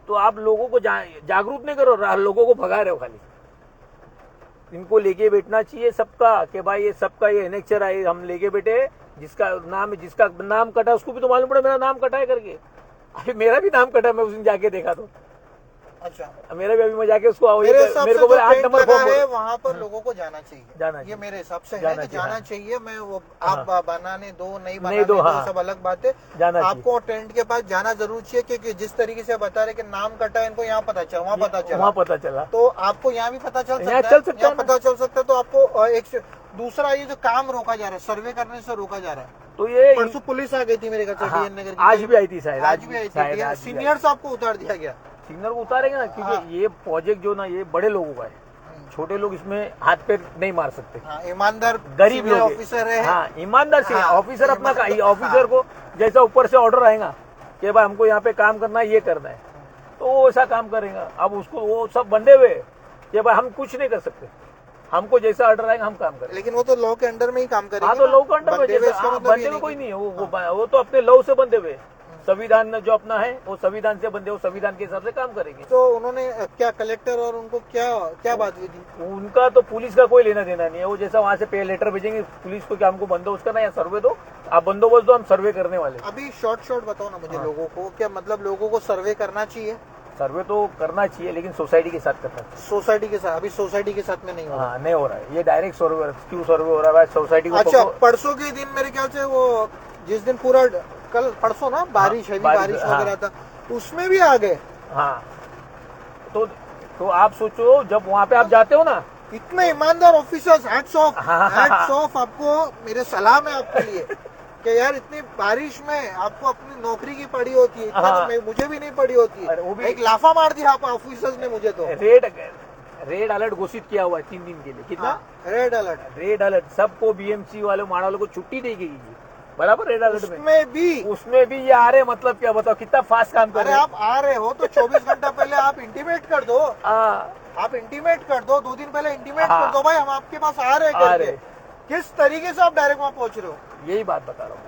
तो आप लोगों को जागरूक नहीं करो, लोगों को भगा रहे हो खाली। इनको लेके बैठना चाहिए सबका कि भाई ये सबका ये एनेक्चर है, हम लेके बैठे, जिसका नाम कटा उसको भी तो मालूम पड़ा मेरा नाम कटा है करके। अभी मेरा भी नाम कटा, मैं उस दिन जाके देखा तो अच्छा मेरा भी, अभी मैं जाके उसको मेरे हिसाब मेरे से को बोले जो 8 ट्रेंड नंबर लगा फॉर्म है वहाँ पर लोगों को जाना चाहिए, जाना ये चाहिए। मेरे हिसाब से है जाना कि चाहिए, जाना हाँ। चाहिए। मैं वो आप बनाने दो नहीं बनाने नहीं दो, दो, हाँ। सब अलग बात है। जाना चाहिए। आपको ट्रेंड के पास जाना जरूर चाहिए, क्योंकि जिस तरीके से बता रहे कि नाम कटा है, इनको यहाँ पता चला, वहाँ पता चला, वहाँ पता चला, तो आपको यहाँ भी पता चल यहाँ सकता चल है, सकता यहाँ है ना। पता चल सकता है। तो आपको एक दूसरा ये जो काम रोका जा रहा है, सर्वे करने से रोका जा रहा है। तो ये परसों पुलिस आ गई थी मेरे घर से, हाँ, DN नगर की, आज भी आई थी शायद, आज भी आई शायद थी, आज भी सीनियर्स आपको उतार दिया गया। सिग्नल को उतारेंगे ना, क्योंकि हाँ। ये प्रोजेक्ट जो ना ये बड़े लोगों का है, छोटे लोग इसमें हाथ पे नहीं मार सकते। हाँ, ईमानदार गरीब senior लोग ऑफिसर है। हाँ ईमानदार से हाँ, ऑफिसर अपना ईमानदार, ऑफिसर को जैसा ऊपर से ऑर्डर आएगा कि भाई हमको यहाँ पे काम करना है, ये करना है, तो वो ऐसा काम करेगा। अब उसको वो सब बंधे हुए कि भाई हम कुछ नहीं कर सकते, हमको जैसा ऑर्डर आएगा हम काम करेंगे। लेकिन वो तो लॉ के अंडर में ही काम करेंगे। हाँ तो लॉ के अंडर में, बंदे हुए जैसे इसका मतलब बंदे ये में नहीं कोई कि- नहीं है, वो तो अपने लॉ से बंधे हुए। संविधान जो अपना है वो संविधान से बंधे, वो संविधान के हिसाब से काम करेंगे। तो उन्होंने क्या कलेक्टर और उनको क्या बात हुई थी? उनका तो पुलिस का कोई लेना देना नहीं है, वो जैसा वहाँ से पे लेटर भेजेंगे पुलिस को कि हमको बंदोबस्त करना है या सर्वे दो, आप बंदोबस्त दो, हम सर्वे करने वाले। अभी शॉर्ट बताओ ना मुझे, लोगों को क्या मतलब, लोगों को सर्वे करना चाहिए? सर्वे तो करना चाहिए लेकिन सोसाइटी के साथ करना चाहिए। सोसाइटी के साथ, अभी सोसाइटी के साथ में नहीं हो रहा। हाँ नहीं हो रहा है, ये डायरेक्ट सर्वे क्यों सर्वे हो रहा है सोसाइटी को। अच्छा, परसों के दिन मेरे ख्याल से वो जिस दिन पूरा कल परसों ना बारिश, हैवी बारिश हाँ। वगैरह था, उसमें भी आ गए। हाँ तो आप सोचो जब वहाँ पे आप जाते हो ना, इतने ईमानदार ऑफिसर्स, हैट्स ऑफ, हाँ। हैट्स ऑफ आपको, मेरे सलाम है आपके लिए कि यार इतनी बारिश में आपको अपनी नौकरी की पड़ी होती है, इतना हाँ। तो मुझे भी नहीं पड़ी होती अरे वो है। भी- एक लाफा मार दिया आप ऑफिसर्स ने मुझे तो। रेड अलर्ट घोषित किया हुआ है 3 दिन के लिए। कितना? Red alert. रेड अलर्ट सबको, बीएमसी वाले माड़ा वालों को छुट्टी देगी बराबर रेड अलर्ट में। उसमें भी ये आ रहे, मतलब क्या बताओ कितना फास्ट काम कर अरे रहे हैं। आप आ रहे हो तो 24 घंटा पहले आप इंटीमेट कर दो, हाँ, आप इंटीमेट कर दो, 2 दिन पहले इंटीमेट हाँ। कर दो भाई हम आपके पास आ रहे हैं आ करके। रहे। किस तरीके से आप डायरेक्ट वहाँ पहुंच रहे हो? यही बात बता रहा हूँ।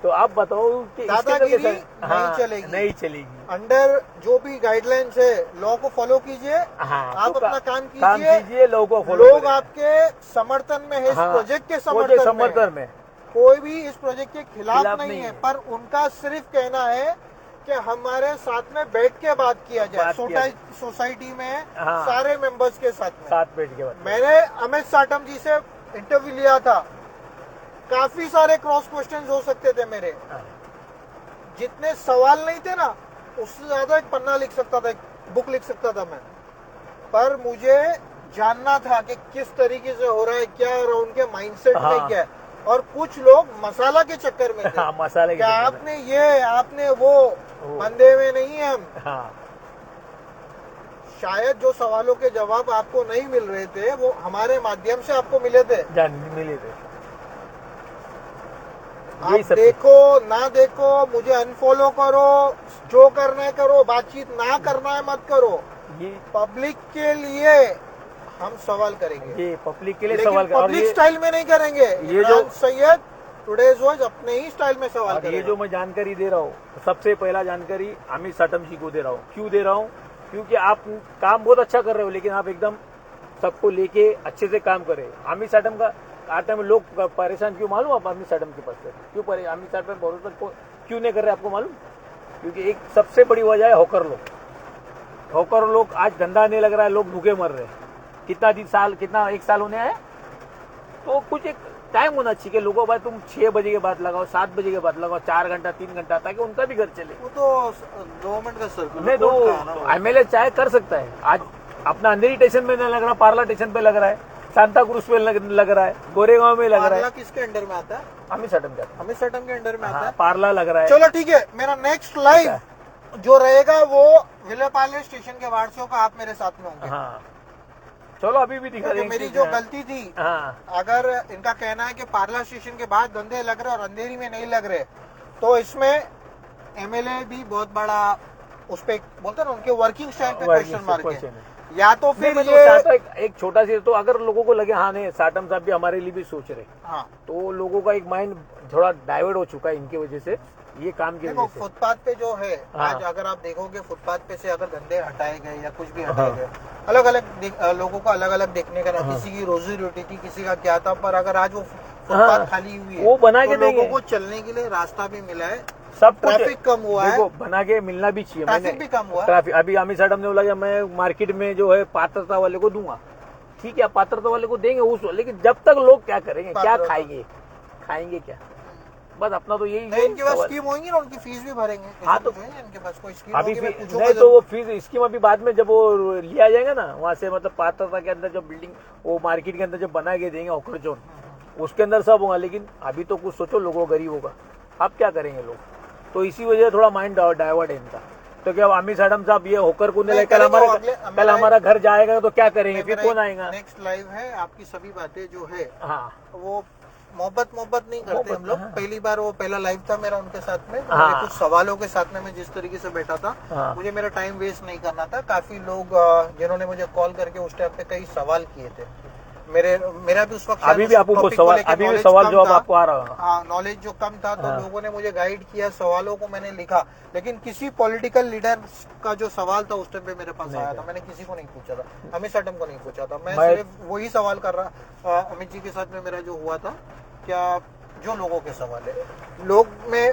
तो आप बताओ कि इसके अंदर दादागिरी कैसे- नहीं चलेगी। नहीं चलेगी। अंडर जो भी गाइडलाइंस है लॉ को फॉलो कीजिए, हाँ, आप तो अपना काम कीजिए, लोगों को फॉलो लोग करें। आपके समर्थन में है, इस हाँ, प्रोजेक्ट के समर्थन समर्थन में। में कोई भी इस प्रोजेक्ट के खिलाफ खिलाफ नहीं नहीं है, है। पर उनका सिर्फ कहना है कि हमारे साथ में बैठ के बात किया जाए, बात किया जाए। सोसाइटी में हाँ। सारे मेंबर्स के साथ में। साथ बैठ के बात। मैंने अमित साटम जी से इंटरव्यू लिया था, काफी सारे क्रॉस क्वेश्चंस हो सकते थे मेरे, हाँ। जितने सवाल नहीं थे ना उससे ज्यादा एक पन्ना लिख सकता था, एक बुक लिख सकता था मैं। पर मुझे जानना था कि किस तरीके से हो रहा है, क्या हो रहा है, उनके माइंडसेट में हाँ। क्या है। और कुछ लोग मसाला के चक्कर में थे। हाँ, मसाले के क्या चक्कर में। आपने ये, आपने वो, बंदे में नहीं है हम। हाँ, शायद जो सवालों के जवाब आपको नहीं मिल रहे थे वो हमारे माध्यम से आपको मिले थे। मिले थे। आप यही सब देखो ना देखो, मुझे अनफॉलो करो, जो करना है करो, बातचीत ना करना है मत करो। ये पब्लिक के लिए हम सवाल करेंगे, ये पब्लिक के लिए लेकिन सवाल कर, और पब्लिक ये स्टाइल में नहीं करेंगे। ये जो- इमरान सैयद टुडेज वॉइस अपने ही स्टाइल में सवाल और ये करेगा। जो मैं जानकारी दे रहा हूँ, सबसे पहला जानकारी अमित साटम जी को दे रहा हूँ। क्यों दे रहा हूँ? क्योंकि आप काम बहुत अच्छा कर रहे हो, लेकिन आप एकदम सबको लेके अच्छे से काम कर रहे हो। अमित साटम का आते में लोग परेशान क्यों मालूम? आप अमित साटम के पास से क्यों अमित साटम भरोसा को क्यों नहीं कर रहे आपको मालूम? क्योंकि एक सबसे बड़ी वजह है होकर लोग आज धंधा नहीं लग रहा है, लोग भूखे मर रहे हैं। कितना 1 साल होने आया, तो कुछ एक टाइम होना चाहिए कि लोगों भाई तुम 6 बजे के बाद लगाओ, 7 बजे के बाद लगाओ, 4 घंटा 3 घंटा, ताकि उनका भी घर चले। वो तो गवर्नमेंट का सर्कुलर नहीं तो एमएलए चाहे कर सकता है। आज अपना अंधेरी स्टेशन में नहीं लग रहा, पार्ला स्टेशन पे लग रहा है, सांता क्रूज पे लग रहा है, गोरेगांव में लग रहा पार्ला है। किसके अंडर में आता है? अमित साटम का अमित साटम के अंडर में आता है। पार्ला लग रहा है। चलो ठीक है, मेरा नेक्स्ट लाइव जो रहेगा वो विलेपार्ले स्टेशन के बाहर से होगा, आप मेरे साथ में होंगे। हाँ, चलो अभी भी दिखा क्योंकि देंगे। मेरी जो गलती थी, हाँ, अगर इनका कहना है कि पार्ला स्टेशन के बाद धंधे लग रहे और अंधेरी में नहीं लग रहे, तो इसमें एमएलए भी बहुत बड़ा उस पे बोलते हैं ना, उनके वर्किंग स्टाइल पे क्वेश्चन मार्क है। या तो नहीं, फिर मैं तो ये चाहता हूं एक छोटा सी, तो अगर लोगों को लगे हाँ नहीं साटम साहब भी हमारे लिए भी सोच रहे, हाँ तो लोगों का एक माइंड थोड़ा डाइवर्ट हो चुका है इनकी वजह से, ये काम की देखो वजह से। फुटपाथ पे जो है हाँ। आज अगर आप देखोगे फुटपाथ पे से अगर धंधे हटाए गए या कुछ भी हटाए गए, अलग अलग लोगों को अलग अलग देखने का, किसी की रोजी रोटी थी, किसी का क्या था, पर अगर आज वो फुटपाथ खाली हुई है वो बना के तो लोगों देंगे। को चलने के लिए रास्ता भी मिला है, सब कुछ ट्रैफिक कम हुआ है, देखो बना के मिलना भी चाहिए। ट्रैफिक मैंने भी कम हुआ है। ट्रैफिक अभी अमित साटम ने बोला कि मैं मार्केट में जो है पात्रता वाले को दूंगा, ठीक है, पात्रता वाले को देंगे उस, लेकिन जब तक लोग क्या करेंगे, क्या पात्रता। खाएंगे क्या? बस अपना तो यही नहीं, इनके पास सवाल। स्कीम होंगी ना, उनकी फीस भी भरेंगे। हाँ, तो जो है इनके पास कोई स्कीम अभी होगी, मैं नहीं पूछूंगा तो वो फीस स्कीम अभी बाद में जब वो लिया जाएगा ना वहाँ से, मतलब पात्रता के अंदर जब बिल्डिंग वो मार्केट के अंदर जब बना के देंगे ऑकर जोन, उसके अंदर सब होगा। लेकिन अभी तो कुछ सोचो, लोगों गरीब होगा, अब क्या करेंगे लोग? तो इसी वजह थोड़ा माइंड डाइवर्ट है इनका। तो क्या अमित साटम साहब ये होकर को नहीं, कल करेंगे, हमारा घर जाएगा तो क्या करेंगे? फिर कौन आएगा? नेक्स्ट लाइव है, आपकी सभी बातें जो है हाँ, वो मोहब्बत नहीं करते मोहब्बत, हम लोग। हाँ। पहली बार वो पहला लाइव था मेरा उनके साथ में, तो हाँ। मुझे कुछ सवालों के साथ में मैं जिस तरीके से बैठा था, हाँ। मुझे मेरा टाइम वेस्ट नहीं करना था। काफी लोग जिन्होंने मुझे कॉल करके उस टाइम पे कई सवाल किए थे, मेरा भी उस वक्त अभी भी आपको सवाल, अभी भी सवाल जवाब आपको आ रहा है। हाँ, नॉलेज जो कम था, तो हाँ। लोगों ने मुझे गाइड किया, सवालों को मैंने लिखा, लेकिन किसी पॉलिटिकल लीडर का जो सवाल था उस टाइम पे मेरे पास आया था, मैंने किसी को नहीं पूछा था, अमित साटम को नहीं पूछा था। मैं सिर्फ वही सवाल कर रहा, अमित जी के साथ में मेरा जो हुआ था, क्या जो लोगों के सवाल है, लोग में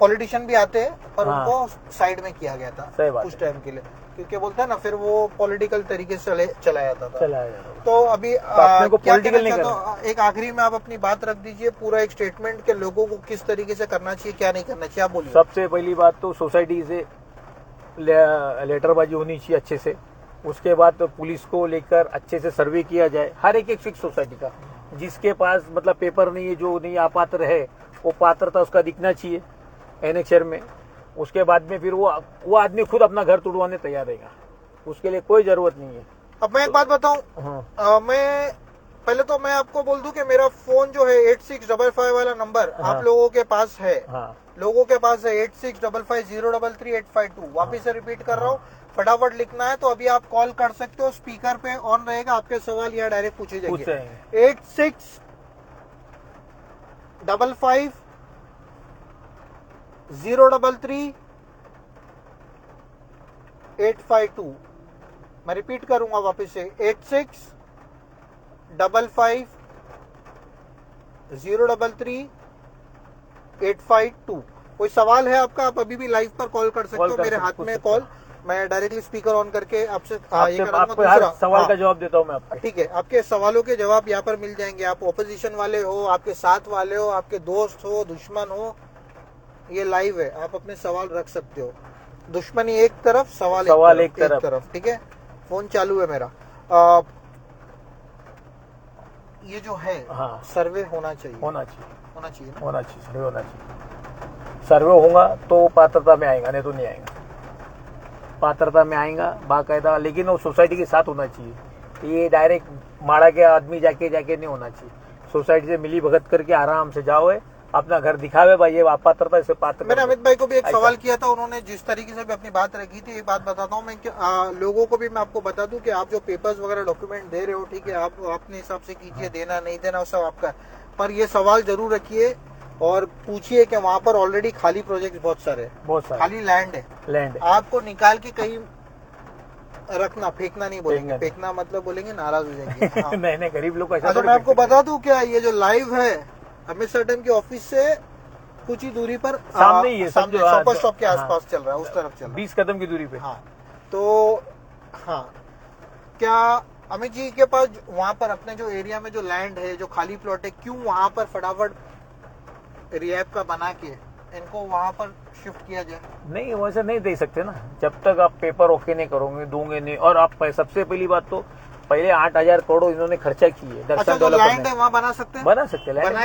पॉलिटिशियन भी आते हैं और हाँ। उनको साइड में किया गया था सही बात उस टाइम के लिए, क्योंकि बोलता है ना, फिर वो पॉलिटिकल तरीके से चला जाता था। चला जाएगा। तो अभी अपने को क्या political कहना नहीं चाहता हूं, एक आखिरी में आप अपनी बात रख दीजिए, पूरा एक स्टेटमेंट के लोगों को किस तरीके से करना चाहिए, क्या नहीं करना चाहिए, आप बोलिए। सबसे पहली बात तो सोसाइटी से लेटरबाजी होनी चाहिए अच्छे से, उसके बाद तो पुलिस को लेकर अच्छे से सर्वे किया जाए हर एक फिक्स सोसाइटी का। जिसके पास मतलब पेपर नहीं है, जो नहीं अपात्र है, वो पात्रता उसका दिखना चाहिए एनेक्चर में। उसके बाद में फिर वो आदमी खुद अपना घर तुड़वाने तैयार रहेगा, उसके लिए कोई जरूरत नहीं है। अब मैं एक बात बताऊं, मैं पहले तो मैं आपको बोल दूं कि मेरा फोन जो है 8655 वाला नंबर आप लोगों के पास है, लोगों के पास है 8655033852। वापिस से रिपीट कर रहा हूँ, फटाफट लिखना है तो अभी आप कॉल कर सकते हो, स्पीकर पे ऑन रहेगा, आपके सवाल यहाँ डायरेक्ट पूछे जाएंगे। 8655033852। मैं रिपीट करूंगा वापस से 8655033852। कोई सवाल है आपका, आप अभी भी लाइव पर कॉल कर सकते हो, मेरे हाथ में कॉल, मैं डायरेक्टली स्पीकर ऑन करके आपसे ये आपको हर सवाल का जवाब देता हूँ मैं आपको। ठीक है, आपके सवालों के जवाब यहाँ पर मिल जाएंगे। आप ओपोजिशन वाले हो, आपके साथ वाले हो, आपके दोस्त हो, दुश्मन हो, ये लाइव है, आप अपने सवाल रख सकते हो। दुश्मनी एक तरफ, सवाल एक तरफ। ठीक है, फोन चालू है मेरा। ये जो है सर्वे होना चाहिए सर्वे होगा तो पात्रता में आएगा, नहीं तो नहीं आएगा। पात्रता में आएगा बाकायदा, लेकिन वो सोसाइटी के साथ होना चाहिए। ये डायरेक्ट माड़ा के आदमी जाके नहीं होना चाहिए। सोसाइटी से मिली भगत करके आराम से जाओ, अपना घर दिखावे भाई, ये पात्रता से पात्र। मैंने अमित भाई को भी एक सवाल किया था, उन्होंने जिस तरीके से भी अपनी बात रखी थी, एक बात बताता हूँ मैं, लोगों को भी मैं आपको बता दूं कि आप जो पेपर्स वगैरह डॉक्यूमेंट दे रहे हो, ठीक है, आप अपने हिसाब से कीजिए, देना नहीं देना वो सब आपका, पर ये सवाल जरूर रखिए और पूछिए कि वहाँ पर ऑलरेडी खाली प्रोजेक्ट बहुत सारे खाली लैंड है, आपको निकाल के कहीं रखना, फेंकना नहीं बोलेंगे, फेंकना मतलब बोलेंगे नाराज हो जाएंगे। नहीं, गरीब लोग अच्छा, मैं आपको बता दूं क्या, ये जो लाइव है अमित सटन की ऑफिस से कुछ ही दूरी पर सामने ही है, शॉपर शॉप के आसपास चल रहा है, उस तरफ चल रहा है, 20 कदम की दूरी पे। हाँ, तो हाँ, क्या अमित जी के पास वहाँ पर अपने जो एरिया में जो लैंड है, जो खाली प्लॉट है, क्यों वहाँ पर फटाफट रिहैब का बना के इनको वहाँ पर शिफ्ट किया जाए? नहीं, वैसे नहीं दे सकते ना, जब तक आप पेपर ओके नहीं करोगे, दोगे नहीं। और आप सबसे पहली बात तो पहले 8,000 करोड़ इन्होंने खर्चा की है। अच्छा, तो लैंड है वहाँ बना सकते हैं, बना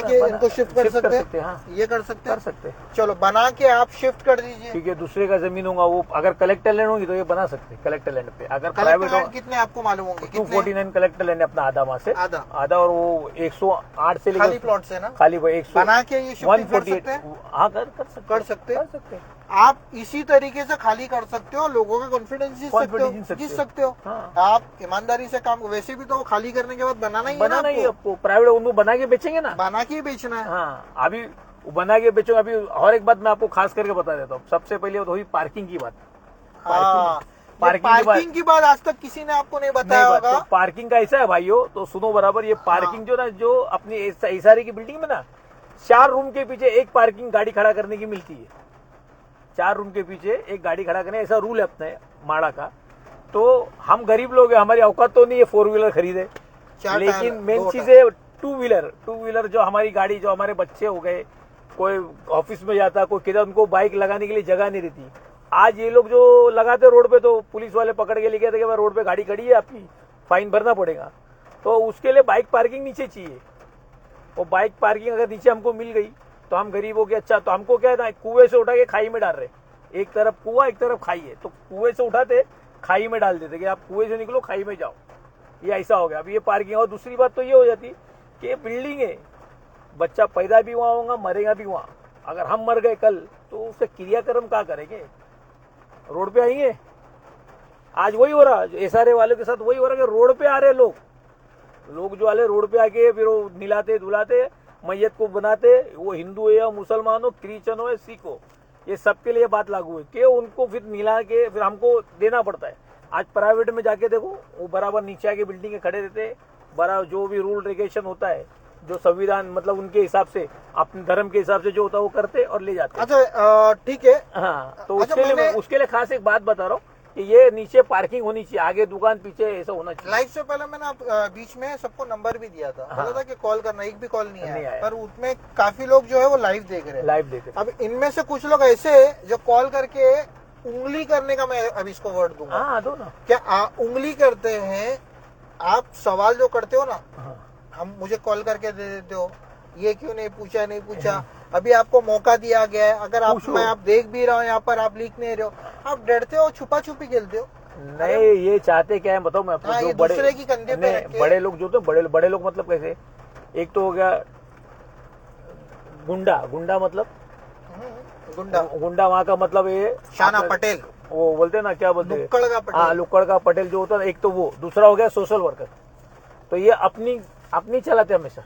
के इनको शिफ्ट कर सकते हैं। हाँ, ये कर सकते हैं। चलो, बना के आप शिफ्ट कर दीजिए, ठीक है। दूसरे का जमीन होगा, वो अगर कलेक्टर लैंड होगी तो ये बना सकते हैं कलेक्टर लैंड पे। अगर प्राइवेट हो, कितने आपको मालूम होंगे? 249 कलेक्टर लैंड है अपना, आधा वहाँ से आधा, और वो 108 से खाली प्लॉट से ना, खाली 100 बना के ये 148। हाँ, कर सकते हैं। आप इसी तरीके से खाली कर सकते हो, लोगों का कॉन्फिडेंस जीत सकते हो। आप ईमानदारी से काम, वैसे भी तो खाली करने के बाद बनाना ही आपको। प्राइवेट उनको बना के बेचेंगे ना, बना के बेचना है। हाँ, अभी बना के बेचो। अभी और एक बात मैं आपको खास करके बता देता हूँ। सबसे पहले तो हुई पार्किंग की बात। पार्किंग की बात आज तक किसी ने आपको नहीं बताया होगा। तो पार्किंग का ऐसा है भाइयों, तो सुनो बराबर, ये पार्किंग जो अपनी एसआरए की बिल्डिंग में ना, 4 रूम के पीछे एक पार्किंग गाड़ी खड़ा करने की मिलती है। 4 रूम के पीछे एक गाड़ी खड़ा करने, ऐसा रूल है अपने माड़ा का। तो हम गरीब लोग हैं, हमारी औकात तो नहीं है 4 व्हीलर खरीदे, लेकिन मेन चीज है 2 व्हीलर जो हमारी गाड़ी, जो हमारे बच्चे हो गए, कोई ऑफिस में जाता, कोई किधर, उनको बाइक लगाने के लिए जगह नहीं रहती। आज ये लोग जो लगाते रोड पे, तो पुलिस वाले पकड़ के लेके आते कि रोड पे गाड़ी खड़ी है आपकी, फाइन भरना पड़ेगा। तो उसके लिए बाइक पार्किंग नीचे चाहिए। वो बाइक पार्किंग अगर नीचे हमको मिल गई तो हम गरीब हो गए। अच्छा, तो हमको क्या है, कुएं से उठा के खाई में डाल रहे, एक तरफ कुआं एक तरफ खाई है, तो कुएं से उठाते खाई में डाल देते कि आप कुएं से निकलो, खाई में जाओ। ये ऐसा हो गया। अब ये पार्किंग। और दूसरी बात तो ये हो जाती कि ये बिल्डिंग है, बच्चा पैदा भी वहां होगा, मरेगा भी वहां। अगर हम मर गए कल, तो उससे क्रियाक्रम क्या करेंगे? रोड पे आएंगे। आज वही हो रहा, एसआरए वालों के साथ वही हो रहा कि रोड पे आ रहे लोग जो वाले रोड पे आके फिर वो निलाते धुलाते, मैयत को बनाते। वो हिंदू है या मुसलमान हो, क्रिश्चन हो या सिख हो, ये सबके लिए बात लागू है कि उनको फिर मिला के फिर हमको देना पड़ता है। आज प्राइवेट में जाके देखो, वो बराबर नीचे आके बिल्डिंग के खड़े रहते, बराबर जो भी रूल रेगुलेशन होता है, जो संविधान मतलब उनके हिसाब से, अपने धर्म के हिसाब से जो होता है वो करते और ले जाते। अच्छा, ठीक है। हाँ, तो उसके लिए खास एक बात बता रहा हूँ कि ये नीचे पार्किंग होनी चाहिए, आगे दुकान, पीछे ऐसा होना चाहिए। लाइव से पहले मैंने बीच में सबको नंबर भी दिया था, बोला था कि कॉल करना, एक भी कॉल नहीं आया। पर उसमें काफी लोग जो है वो लाइव देख रहे हैं। अब इनमें से कुछ लोग ऐसे जो कॉल करके उंगली करने का मैं अब इसको वर्ड दूंगा। हाँ दो ना। क्या उंगली करते हैं आप? सवाल जो करते हो ना, हाँ। हम मुझे कॉल करके दे देते हो, ये क्यों नहीं पूछा, नहीं पूछा। अभी आपको मौका दिया गया है, अगर आप, मैं आप देख भी रहा हूँ यहाँ पर, आप लिख नहीं रहे हो, आप डरते हो, छुपा छुपी खेलते हो। नहीं, ये चाहते क्या है बताओ मैं आपको। हाँ, जो ये बड़े दूसरे की कंधे पे रख के- बड़े लोग जो तो बड़े लोग मतलब कैसे, एक तो हो गया गुंडा मतलब गुंडा वहाँ का मतलब ये शाना पटेल, वो बोलते हैं ना, क्या बोलते हैं, लुक्कड़ का पटेल। हाँ लुक्कड़ का पटेल जो होता है, एक तो वो, दूसरा हो गया सोशल वर्कर। तो ये अपनी चलाते हमेशा।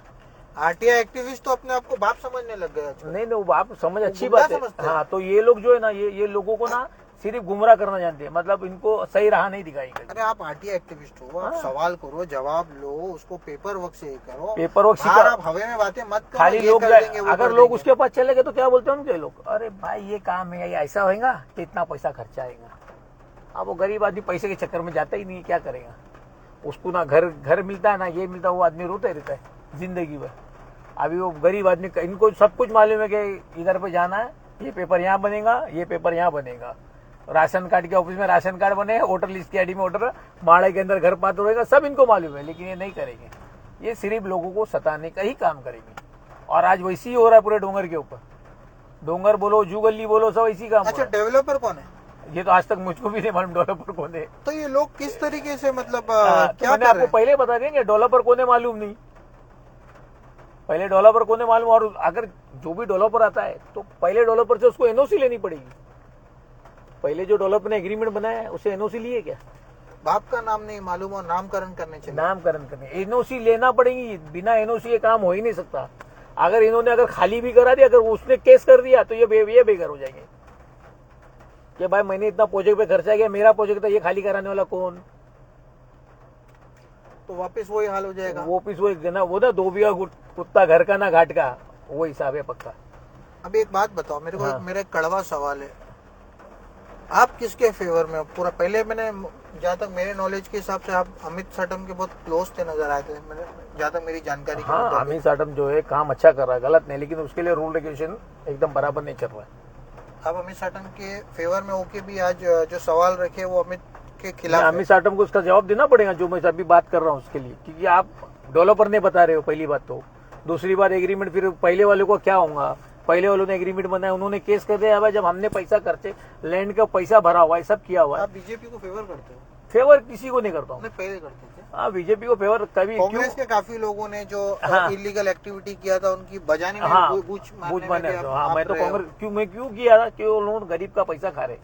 आरटीआई एक्टिविस्ट तो अपने आप को बाप समझने लग गए आजकल। नहीं वो आप समझ अच्छी गुंडा बात है। समझते हैं। हाँ, तो ये लोग जो है ना, ये लोगों को ना सिर्फ गुमराह करना जानते हैं, मतलब इनको सही राह नहीं दिखाएंगे। अरे आप आरटीआई एक्टिविस्ट हो, आप सवाल करो, जवाब लो, उसको पेपर वर्क से करो। पेपर वर्क बाहर आप हवे में बातें मत करो, खाली ये लोग कर देंगे, वो अगर कर लोग देंगे। उसके पास चले गए तो क्या बोलते हैं उनके लोग, अरे भाई ये काम है, ये ऐसा होएगा कि इतना पैसा खर्चा आएगा। अब वो गरीब आदमी पैसे के चक्कर में जाता ही नहीं, क्या करेगा। उसको ना घर मिलता है ना ये मिलता है, वो आदमी रोते रहता है जिंदगी भर। अभी वो गरीब आदमी, इनको सब कुछ मालूम है कि इधर पे जाना है, ये पेपर यहाँ बनेगा, ये पेपर यहाँ बनेगा, राशन कार्ड के ऑफिस में राशन कार्ड बने, वोटर लिस्ट की आईडी में वोटर, माड़े के अंदर घर पात्र होगा, सब इनको मालूम है, लेकिन ये नहीं करेंगे। ये सिर्फ लोगों को सताने का ही काम करेंगे। और आज वैसे ही हो रहा है पूरे डोंगर के ऊपर। डोंगर बोलो, जूगल्ली बोलो, सब इसी काम। अच्छा, डेवलपर कौन है? ये तो आज तक मुझको भी नहीं मालूम डेवलपर कौन है। तो ये लोग किस तरीके से, मतलब तो क्या मैंने कर रहे आपको हैं? पहले बता देंगे, डेवलपर कौन है मालूम नहीं, पहले डेवलपर कौन है मालूम। और अगर जो भी डेवलपर आता है तो पहले डेवलपर से उसको एनओसी लेनी पड़ेगी। पहले जो डेवलपर ने एग्रीमेंट बनाया है उसे एनओसी लिए क्या? बाप का नाम नहीं मालूम और नामकरण करने चाहिए। नामकरण करने एनओसी लेना पड़ेगी, बिना एनओसी ये काम हो ही नहीं सकता। अगर इन्होंने अगर खाली भी करा दिया, अगर उसने केस कर दिया तो ये बेघर हो जाएंगे कि भाई मैंने इतना प्रोजेक्ट पे खर्चा किया, मेरा प्रोजेक्ट था, ये खाली कराने वाला कौन? तो वापस वही हाल हो जाएगा। वो पीस वो ना दो बीघा कुत्ता घर का ना घाट का, वो हिसाब है पक्का। अब एक बात बताओ मेरे को, हाँ। मेरा एक कड़वा सवाल है, आप किसके फेवर में हो? पूरा पहले मैंने, जहाँ तक मेरे नॉलेज के हिसाब से आप अमित साटम के बहुत क्लोज थे, नजर आए थे मैंने, जहाँ तक मेरी जानकारी के हाँ, मुताबिक। अमित साटम जो है काम अच्छा कर रहा है, गलत नहीं, लेकिन उसके लिए रूल रेगुलेशन एकदम बराबर नहीं चल रहा है। आप अमित साटम के फेवर में होके भी आज जो सवाल रखे वो अमित के खिलाफ है। अमित साटम को उसका जवाब देना पड़ेगा जो मैं अभी बात कर रहा हूँ उसके लिए, क्योंकि आप डेवलपर नहीं बता रहे हो, पहली बात तो। दूसरी बात एग्रीमेंट, फिर पहले वाले को क्या होगा, पहले वालों ने एग्रीमेंट बनाया, उन्होंने केस कर दिया भाई, जब हमने पैसा खर्चे, लैंड का पैसा भरा हुआ है, सब किया हुआ है। आप बीजेपी को फेवर करते हो? फेवर किसी को नहीं करता हूँ। नहीं, पहले करते थे। हाँ, बीजेपी को फेवर कभी, कांग्रेस के काफी लोगों ने जो हाँ। इलीगल एक्टिविटी किया था उनकी बजाने में हाँ, बूझ बूझ मारने में दो। आप हाँ, मैं तो रहे हो। कांग्रेस मैं क्यों किया था कि वो लोग गरीब का पैसा खा रहे,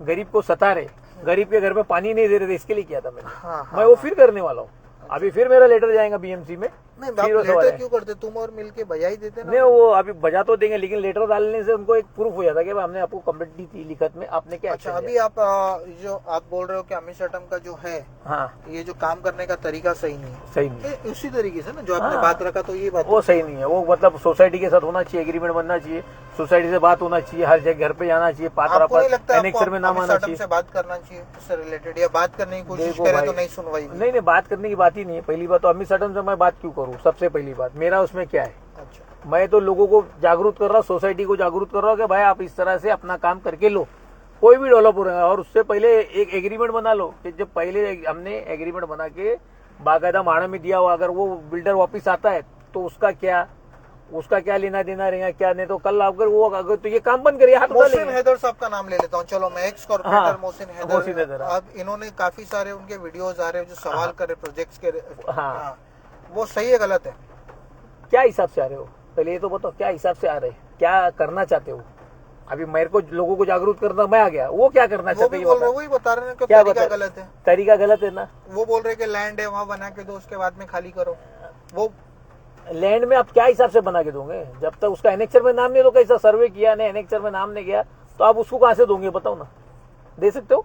गरीब को सता रहे, गरीब के घर में पानी नहीं दे रहे थे, इसके लिए किया था मैंने। हाँ, मैं वो फिर करने वाला हूँ। अभी फिर मेरा लेटर जाएगा बीएमसी में। नहीं, फिर वो आप सवाल लेटर है। क्यों करते? तुम और मिलके बजा ही देते ना। नहीं, वो अभी बजा तो देंगे, लेकिन लेटर डालने से उनको एक प्रूफ हो जाता है कि हमने आपको कंप्लेंट दी थी लिखत में, आपने क्या अच्छा, action अभी लिया। आप जो आप बोल रहे हो कि अमित साटम का जो है, हाँ, ये जो काम करने का तरीका सही नहीं है, सही नहीं है, तो उसी तरीके से ना जो आपने हाँ। बात रखा, तो ये बात वो सही नहीं है। वो मतलब सोसाइटी के साथ होना चाहिए, एग्रीमेंट बनना चाहिए, सोसाइटी से बात होना चाहिए, हर जगह घर पे जाना चाहिए, आपको नहीं लगता एनेक्सर में नाम अमित आना साटम चाहिए। से बात करना चाहिए उससे रिलेटेड, या बात करने की कोशिश देखो करें भाई, तो नहीं सुनवाई भी? नहीं, बात करने की बात ही नहीं है। पहली बात तो अमित साटम से मैं बात क्यों करूँ, सबसे पहली बात मेरा उसमें क्या है, अच्छा, मैं तो लोगों को जागरूक कर रहा हूँ, सोसाइटी को जागरूक कर रहा हूँ कि भाई आप इस तरह से अपना काम करके लो, कोई भी डेवलपर है। और उससे पहले एक एग्रीमेंट बना लो कि जब पहले हमने एग्रीमेंट बना के बाकायदा माड़ा में दिया हुआ, अगर वो बिल्डर वापस आता है तो उसका क्या लेना देना रहेगा, क्या नहीं। तो कल अगर वो अगर तो ये काम बंद करिए, हाथ उठा मोहसिन लेंगे। हैदर साहब का नाम ले लेता हूँ, चलो मैं एक्स कॉर्पोरेटर हाँ, मोहसिन मोहसिन हैदर। हैदर। अब इन्होंने काफी सारे उनके वीडियोस आ रहे हैं जो सवाल कर रहे प्रोजेक्ट्स के। हाँ। हाँ, वो सही है गलत है? क्या हिसाब से आ रहे हो, पहले ये तो बताओ, क्या हिसाब से आ रहे, क्या करना चाहते हो? अभी मेरे को लोगों को जागरूक करना, मैं आ गया, वो क्या करना वो चाहते भी हैं बोल रहे, वही बता रहे हैं कि क्या तरीका बता- गलत है। तरीका गलत है ना। वो बोल रहे कि लैंड है वहाँ बना के दो, उसके बाद में खाली करो। वो लैंड में आप क्या हिसाब से बना के दोगे, जब तक उसका एनेक्चर में नाम नहीं, तो कैसा सर्वे किया नहीं, एनेक्चर में नाम नहीं गया, तो आप उसको कहाँ से दोगे बताओ ना? दे सकते हो?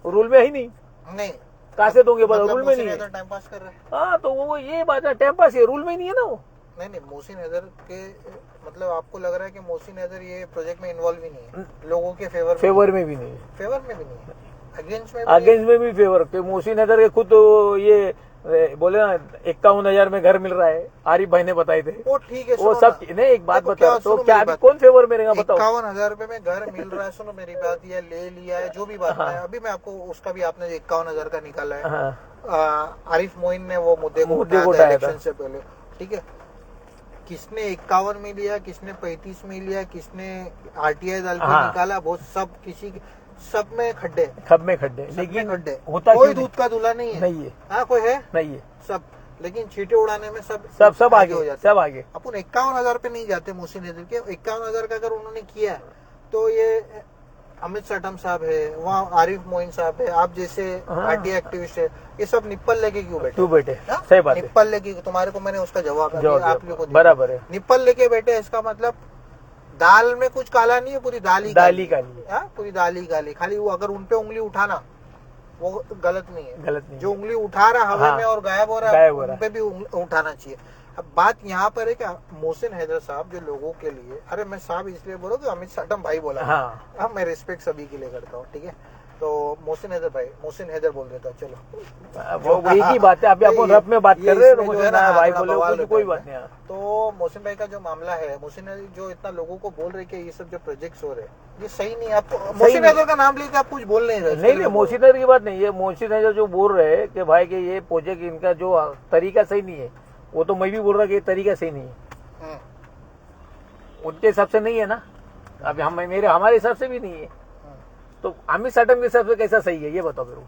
रूल में ही नहीं, नहीं, कहाँ से दोगे बताओ? मतलब रूल में मोहसिन नहीं है। हैदर टाइम पास कर रहे हैं। हाँ, तो वो ये बात है, टाइम पास है, रूल में ही नहीं है ना वो। नहीं, मोहसिन हैदर के मतलब आपको लग रहा है कि मोहसिन हैदर ये प्रोजेक्ट में इन्वॉल्व ही नहीं है, लोगों के फेवर में भी नहीं है, फेवर में भी नहीं है, अगेंस्ट में भी अगेंस्ट में भी फेवर। मोहसिन हैदर के खुद ये बोले ना 51,000 में घर मिल रहा है, आरिफ भाई ने बताए थे। वो ठीक है, वो सुनो सब ना। नहीं, एक बात देखो, बताओ तो सुनो क्या मेरी अभी बात। कौन फेवर में रहेगा बताओ। 51,000 रुपए में घर मिल रहा है, सुनो मेरी बात, ये ले लिया है जो भी बात है, अभी मैं आपको उसका भी, आपने 51,000 का निकाला है, हाँ, आरिफ मोइन ने वो मुद्दे को मुद्दे को उठाया था उठाया था। इलेक्शन से पहले, ठीक है। किसने 51 में लिया, किसने 35 में लिया, किसने आरटीआई डाल के हाँ। निकाला, वो सब सब में खड्डे, खब में खड्डे, सब में लेकिन खड्डे। होता कोई क्यों दूध का दूल्हा नहीं है, नहीं है, हाँ कोई है नहीं है, सब, लेकिन चीटे उड़ाने में सब सब आगे हो जाते हैं। सब आगे। अपन 51,000 पे नहीं जाते मोहसिन हैदर के। 51,000 का अगर उन्होंने किया है, तो ये अमित सटम साहब है, वहाँ आरिफ मोइन साहब है, आप जैसे हाँ। आरटीआई एक्टिविस्ट है, ये सब निप्पल लेके क्यों बैठे? तू बेटे, हाँ? सही बात है, निप्पल लेके, तुम्हारे को मैंने उसका जवाब जवाब आप दिया, लोगों को दिया। बराबर है। निप्पल लेके बैठे, इसका मतलब दाल में कुछ काला नहीं है, पूरी दाल ही दाली काली है, हाँ, पूरी दाल ही काली। खाली वो अगर उनपे उंगली उठाना वो गलत नहीं है, गलत नहीं जो उंगली उठा रहा हवा हाँ। में और गायब हो रहा है, गायब हो रहा उन पे भी उठाना चाहिए। अब बात यहाँ पर है कि मोहसिन हैदर साहब जो लोगों के लिए, अरे मैं साहब इसलिए बोल रहा हूँ कि अमित सटम भाई बोला, हाँ, हाँ मैं रिस्पेक्ट सभी के लिए करता हूँ, ठीक है। तो मोहसिन हैदर भाई, मोहसिन हैदर बोल देता हूँ, चलो वो एक ही बात है। अभी अपन रब में बात कर रहे हैं, तो मुझे ना भाई बोले बवाल कुछ कोई रहता है। बात नहीं है। तो मोहसिन भाई का जो मामला है, मोहसिन हैदर जो इतना लोगों को बोल रहे कि ये सब जो प्रोजेक्ट्स हो रहे हैं ये सही नहीं है, आपको मोहसिन नहीं। हैदर का नाम लेके आप कुछ बोल नहीं रहे? नहीं, मोहसिन हैदर की बात नहीं है, मोहसिन हैदर जो बोल रहे हैं कि भाई कि ये प्रोजेक्ट इनका जो तरीका सही नहीं है, वो तो मैं भी बोल रहा कि ये तरीका सही नहीं है, उनके हिसाब से नहीं है ना। अभी हमारे हिसाब से भी नहीं है, तो अमित सटम के हिसाब से कैसा सही है ये बताओ मेरे को।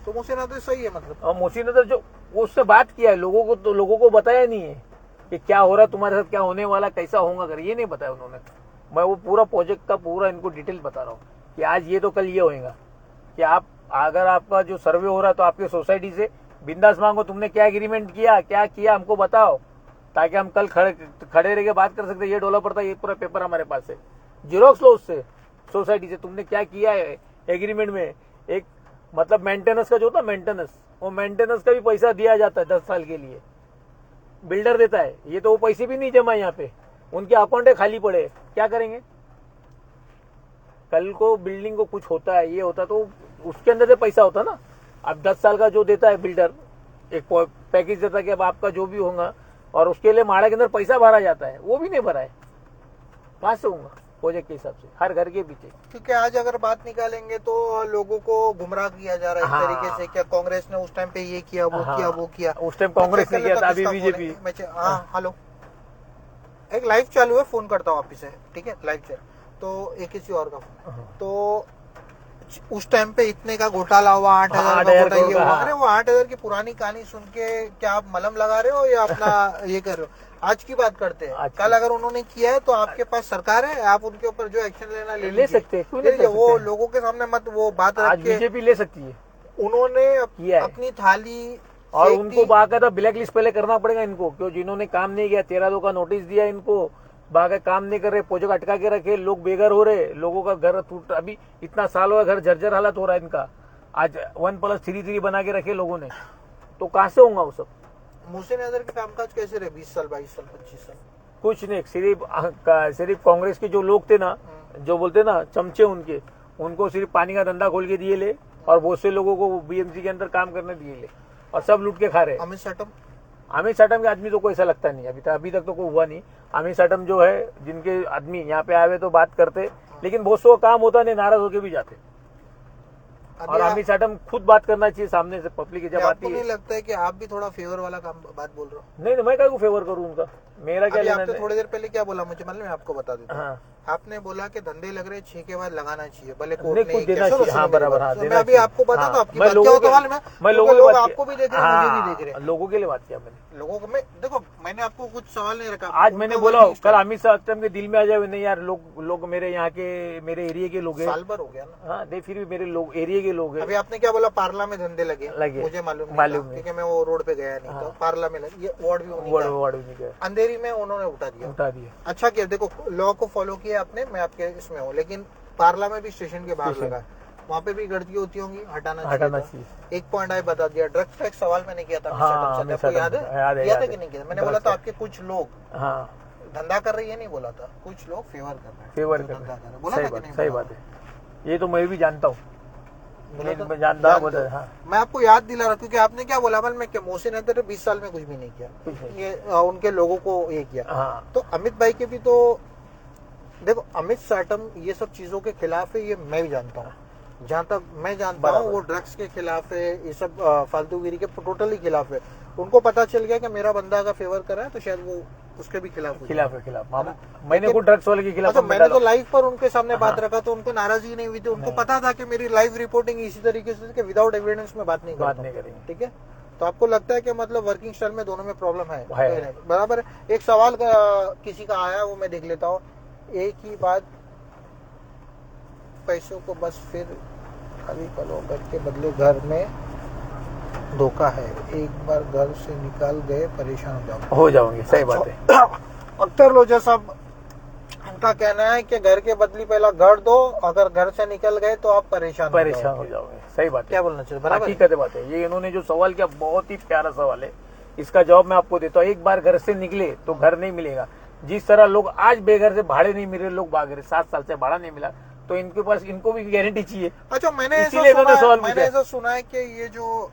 तो मोहसिन हैदर सही है मतलब? और मोहसिन हैदर जो वो उससे बात किया है लोगों को, तो लोगों को बताया नहीं है कि क्या हो रहा है तुम्हारे साथ, क्या होने वाला, कैसा होगा, अगर ये नहीं बताया उन्होंने। मैं वो पूरा प्रोजेक्ट का पूरा इनको डिटेल बता रहा हूँ कि आज ये तो कल ये होएगा कि आप अगर आपका जो सर्वे हो रहा है तो आपके सोसाइटी से बिंदास मांगो, तुमने क्या एग्रीमेंट किया, क्या किया, हमको बताओ, ताकि हम कल खड़े रह के बात कर सकते। ये डोला पड़ता है, ये पूरा पेपर हमारे पास है, जीरोक्स लो उससे, सोसाइटी से तुमने क्या किया है एग्रीमेंट में। एक मतलब मेंटेनेंस का जो होता है मेंटेनेंस, वो मेंटेनेंस का भी पैसा दिया जाता है 10 साल के लिए, बिल्डर देता है। ये तो वो पैसे भी नहीं जमा यहाँ पे, उनके अकाउंट है खाली पड़े, क्या करेंगे? कल को बिल्डिंग को कुछ होता है, ये होता है, तो उसके अंदर से पैसा होता ना। अब 10 साल का जो देता है बिल्डर, एक पैकेज देता है कि अब आपका जो भी होगा, और उसके लिए माड़ा के अंदर पैसा भरा जाता है, वो भी नहीं भरा है, कहाँ से होगा प्रोजेक्ट के हिसाब से, हर घर के पीछे। क्योंकि आज अगर बात निकालेंगे तो लोगों को गुमराह किया जा रहा है हाँ। इस तरीके से, क्या कांग्रेस ने उस टाइम पे ये किया, वो हाँ। किया, वो किया। उस टाइम कांग्रेस ने किया था, अभी बीजेपी। हाँ हेलो, एक लाइव चालू है, फोन करता हूँ वापिस से, ठीक है, लाइव चल तो एक किसी और का फोन। तो उस टाइम पे इतने का घोटाला हुआ, 8,000 का घोटाला ये हुआ। अरे वो 8,000 की पुरानी कहानी सुन के क्या आप मलम लगा रहे हो या अपना ये कर रहे हो? आज की बात करते हैं। कल अगर उन्होंने किया है तो आपके पास सरकार है, आप उनके ऊपर जो एक्शन लेना ले सकते हैं, वो लोगों के सामने मत वो बात रख के। बीजेपी ले सकती है, उन्होंने किया है। अपनी थाली और उनको बाकायदा ब्लैक लिस्ट पहले करना पड़ेगा इनको, क्यों जिन्होंने काम नहीं किया, 13-2 का नोटिस दिया इनको, बाकायदा काम नहीं कर रहे, प्रोजेक्ट अटका के रखे, लोग बेघर हो रहे, लोगों का घर टूट, अभी इतना साल हुआ घर जर्जर हालत हो रहा है इनका। आज 1+3 बना के रखे लोगों ने, तो कहाँ से होगा वो सब? मोहसिन हैदर के कामकाज कैसे रहे 20 साल, 22 साल, 25 साल? कुछ नहीं, सिर्फ कांग्रेस के जो लोग थे ना, जो बोलते ना चमचे उनके, उनको सिर्फ पानी का धंधा खोल के दिए ले, और बहुत से लोगों को बीएमसी के अंदर काम करने दिए ले, और सब लूट के खा रहे। अमित सटम के आदमी तो कोई ऐसा लगता नहीं, अभी तक तो कोई हुआ नहीं। अमित सटम जो है, जिनके आदमी यहाँ पे आए हुए तो बात करते, लेकिन बहुत से काम होता नहीं, नाराज होके भी जाते। और अमित सटम खुद बात करना चाहिए सामने से, पब्लिक की जब आती है। नहीं लगता है कि आप भी थोड़ा फेवर वाला काम बात बोल रहे हो? नहीं, मैं क्या को फेवर करूँ उनका, मेरा क्या लेना? आपने थोड़ी देर पहले क्या बोला मुझे, मतलब मैं आपको बता देता हूँ। हाँ, आपने बोला कि धंधे लग रहे 6 के बाद लगाना चाहिए, भले नहीं, कोर्ट कुछ देना चाहिए। हाँ, बराबर, हाँ, मैं अभी आपको बता दूं आपकी बात क्या होता है, मैं लोगों लोग आपको भी देख रहे हैं, मुझे भी देख रहे हैं, लोगों के लिए बात किया मैंने। लोगों को मैं देखो, मैंने आपको कुछ सवाल नहीं रखा। आज मैंने बोला कल अमित सटम के दिल में आ जाए, नहीं यार, लोग मेरे यहाँ के, मेरे एरिया के लोग हैं। साल भर हो गया ना। हाँ, नहीं, फिर भी मेरे लोग एरिया के लोग हैं। अभी आपने क्या बोला, पार्ला में धंधे लगे, मुझे मालूम नहीं, क्योंकि मैं वो रोड पे गया नहीं। तो पार्ला में लगे, ये वार्ड भी उन्हीं का, अंधेरी में उन्होंने उठा दिया। अच्छा किया, देखो लॉ को फॉलो किया आपने, मैं आपके इसमें हूँ, लेकिन पार्ला में भी स्टेशन के बाहर लगा, वहाँ पे भी गलती होती होंगी, हटाना चाहिए। एक पॉइंट आए बता दिया, ड्रग्स का एक सवाल मैंने किया था, आपको याद है? किया था कि नहीं किया? मैंने बोला था आपके कुछ लोग धंधा कर रही है, नहीं बोला था, कुछ लोग फेवर कर रहे हैं, फेवर कर रहे हैं, बोला था कि नहीं? सही बात है, ये तो मैं भी जानता हूँ। मैं जानता हूँ जानते हो। हाँ। मैं आपको याद दिला रहा हूँ क्योंकि आपने क्या बोला मैं कि मोहसिन हैदर ने 20 साल में कुछ भी नहीं किया, कुछ नहीं। ये उनके लोगों को ये किया। हाँ तो अमित भाई के भी तो देखो, अमित साटम ये सब चीजों के खिलाफ है, ये मैं भी जानता हूँ। जहाँ तक मैं जानता हूँ वो ड्रग्स के खिलाफ है, ये सब फालतूगिरी के टोटली खिलाफ है। उनको पता चल गया कि मेरा बंदा अगर फेवर कर रहा है तो शायद वो उसके भी खिलाफ हो जाए। खिलाफ मैंने को ड्रग्स वाले के खिलाफ अच्छा, मैंने तो लाइव पर उनके सामने बात हाँ। रखा तो उनको नाराजगी नहीं हुई थी। उनको पता था कि मेरी लाइव रिपोर्टिंग इसी तरीके से कि विदाउट एविडेंस में बात नहीं करेंगे। ठीक है, तो आपको लगता है कि मतलब वर्किंग स्टाइल में दोनों में प्रॉब्लम है? बराबर है। एक सवाल किसी का आया, वो मैं देख लेता हूँ। एक ही बात, पैसों को बस फिर खाली पलो के बदले घर में धोखा है, एक बार घर से निकाल गए परेशान हो जाओगे। सही बात है। अख्तर लोजा साहब, उनका कहना है कि घर के बदली पहला घर दो, अगर घर से निकल गए तो आप परेशान हो जाओगे। सही बात है। क्या बोलना चाहिए? बराबर हकीकत बात है। ये इन्होंने जो सवाल किया बहुत ही प्यारा सवाल है। इसका जवाब मैं आपको देता हूँ। एक बार घर से निकले तो घर नहीं मिलेगा। जिस तरह लोग आज बेघर से भाड़े नहीं मिल रहे, लोग भाग रहे, 7 साल से भाड़ा नहीं मिला, तो इनके पास इनको भी गारंटी चाहिए। अच्छा, मैंने ऐसा सुना है कि ये जो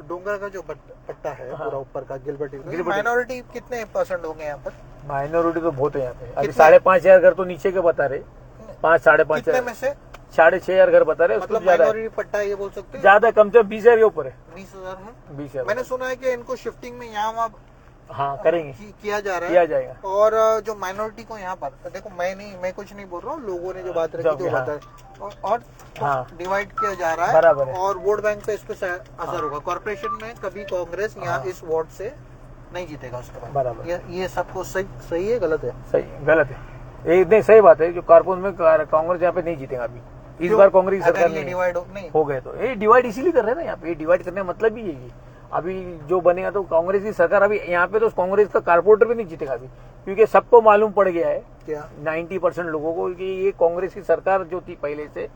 डोंगर का जो पट्टा है पूरा ऊपर का गिलबर्ट, माइनॉरिटी कितने % होंगे यहाँ पर? माइनॉरिटी तो बहुत है यहाँ पे। अभी 5,500 घर तो नीचे के बता रहे, 5 साढ़े 5,000 में से 6,500 घर बता रहे। मतलब माइनॉरिटी पट्टा ये बोल सकते हैं ज्यादा, कम से कम 20,000 के ऊपर है। 20,000 है। 20,000 मैंने सुना है कि इनको शिफ्टिंग में यहाँ वहाँ हाँ करेंगे, किया जा रहा है, किया जाएगा। और जो माइनॉरिटी को यहाँ पर देखो, मैं कुछ नहीं बोल रहा हूँ, लोगों ने जो बात रखी थी वो बात है, और डिवाइड किया जा रहा है, बराबर है। और वोट बैंक पे इस पे असर होगा। कॉर्पोरेशन में कभी कांग्रेस यहाँ इस वार्ड से नहीं जीतेगा उसके बाद। बराबर। ये सबको सही है, गलत है? सही, गलत है। नहीं, सही बात है। जो कारपोरेशन में कांग्रेस यहाँ पे नहीं जीतेगा अभी इस बार। कांग्रेस सरकार डिवाइड हो गए तो ये डिवाइड इसीलिए कर रहे हैं ना यहाँ पे। डिवाइड करने का मतलब ही यही है। अभी जो बनेगा तो कांग्रेस की सरकार, अभी यहाँ पे तो कांग्रेस का कारपोरेटर भी नहीं जीतेगा अभी, क्योंकि सबको मालूम पड़ गया है क्या 90% लोगों को कि ये कांग्रेस की सरकार जो थी पहले से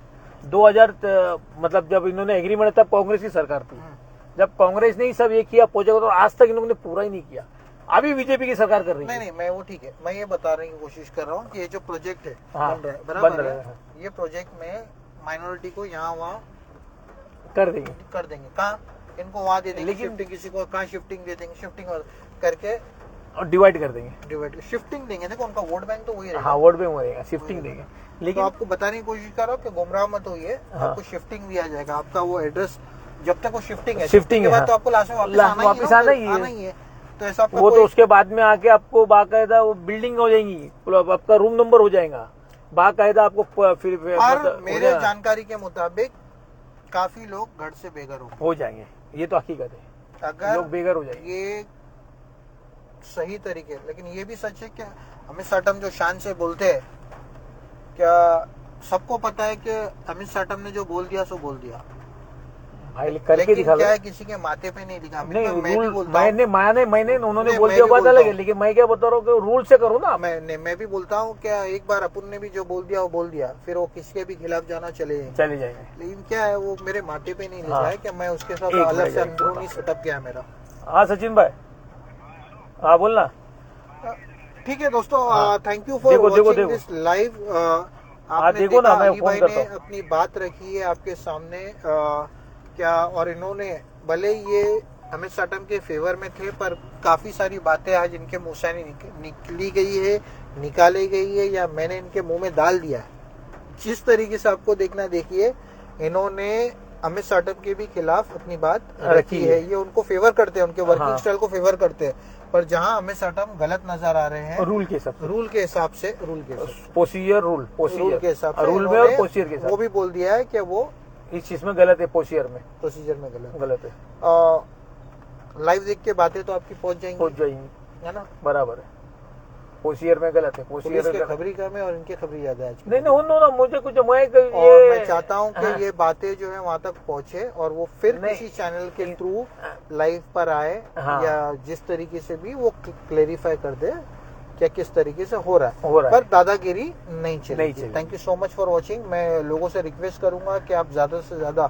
2000 मतलब जब इन्होंने एग्रीमेंट, तब कांग्रेस की सरकार थी। जब कांग्रेस ने ही सब ये किया प्रोजेक्ट, तो आज तक इन्होंने पूरा ही नहीं किया। अभी बीजेपी की सरकार कर रही है। नहीं, मैं वो ठीक है, मैं ये बताने की कोशिश कर रहा हूँ कि ये जो प्रोजेक्ट है बन रहा है, ये प्रोजेक्ट में माइनॉरिटी को यहाँ वहाँ कर देंगे। कहाँ इनको वहाँ दे देंगे, लेकिन किसी को कहाँ शिफ्टिंग दे देंगे, शिफ्टिंग करके और डिवाइड कर देंगे, शिफ्टिंग देंगे। देखो, उनका वोट बैंक तो वही रहेगा। हाँ, वोट बैंक रहेगा, शिफ्टिंग देंगे। लेकिन तो आपको बताने की कोशिश कर रहा हूँ कि गुमराह मत होइए, आपको शिफ्टिंग भी आ जाएगा। आपका वो एड्रेस जब तक वो शिफ्टिंग के बाद तो आपको लास्ट में वापस आना ही है। तो ऐसा वो तो उसके बाद में आके आपको बाकायदा वो बिल्डिंग हो जाएंगी, आपका रूम नंबर हो जाएगा बाकायदा आपको। फिर मेरे जानकारी के मुताबिक काफी लोग घर से बेघर हो जाएंगे। ये तो हकीकत है, अगर लोग बेघर हो जाएंगे। ये सही तरीके, लेकिन ये भी सच है कि अमित साटम जो शान से बोलते हैं, क्या सबको पता है कि अमित साटम ने जो बोल दिया सो बोल दिया भाई, करके दिखा। क्या है, किसी के माथे पे नहीं लिखा। नहीं, मैंने उन्होंने बोल दिया बात अलग है, लेकिन मैं क्या बता रहा हूँ कि रूल से करो ना। मैं भी बोलता हूँ क्या, एक बार अपुन ने भी जो बोल दिया वो बोल दिया, फिर वो किसके भी खिलाफ जाना चले जाएंगे। लेकिन क्या है, वो मेरे माथे पे नहीं लिखा है कि मैं उसके साथ अलग से अंदरूनी सेटअप किया मेरा। हाँ सचिन भाई, हाँ बोलना। ठीक है दोस्तों, thank you for watching this live. देखो ना, मैं भाई ने अपनी बात रखी है आपके सामने क्या, और इन्होंने भले ये अमित साटम के फेवर में थे, पर काफी सारी बातें आज इनके मुंह से निकली गई है, निकाली गई है, या मैंने इनके मुंह में डाल दिया है। जिस तरीके से आपको देखना, देखिए इन्होंने अमित साटम के भी खिलाफ अपनी बात रखी है। ये उनको फेवर करते हैं, उनके वर्किंग स्टाइल को फेवर करते हैं, पर जहां अमित साटम गलत नजर आ रहे हैं रूल के हिसाब से प्रोसीजर के हिसाब से रूल में और प्रोसीजर के साथ, वो भी बोल दिया है कि वो इस चीज में गलत है, प्रोसीजर में गलत है। लाइव देख के बातें तो आपकी पहुंच जाएंगी, है ना? बराबर है, प्रोसीजर में गलत है। पुलिस के खबरी कम है और इनके खबरी ज्यादा है। नहीं, मुझे कुछ मैं चाहता हूँ कि ये बातें जो है वहाँ तक पहुँचे, और वो फिर किसी चैनल के थ्रू लाइव पर आए, या जिस तरीके से भी वो क्लेरिफाई कर दे क्या किस तरीके से हो रहा है, पर दादागिरी नहीं चलेगी। Thank you so much for watching. मैं लोगों से रिक्वेस्ट करूंगा कि आप ज्यादा से ज्यादा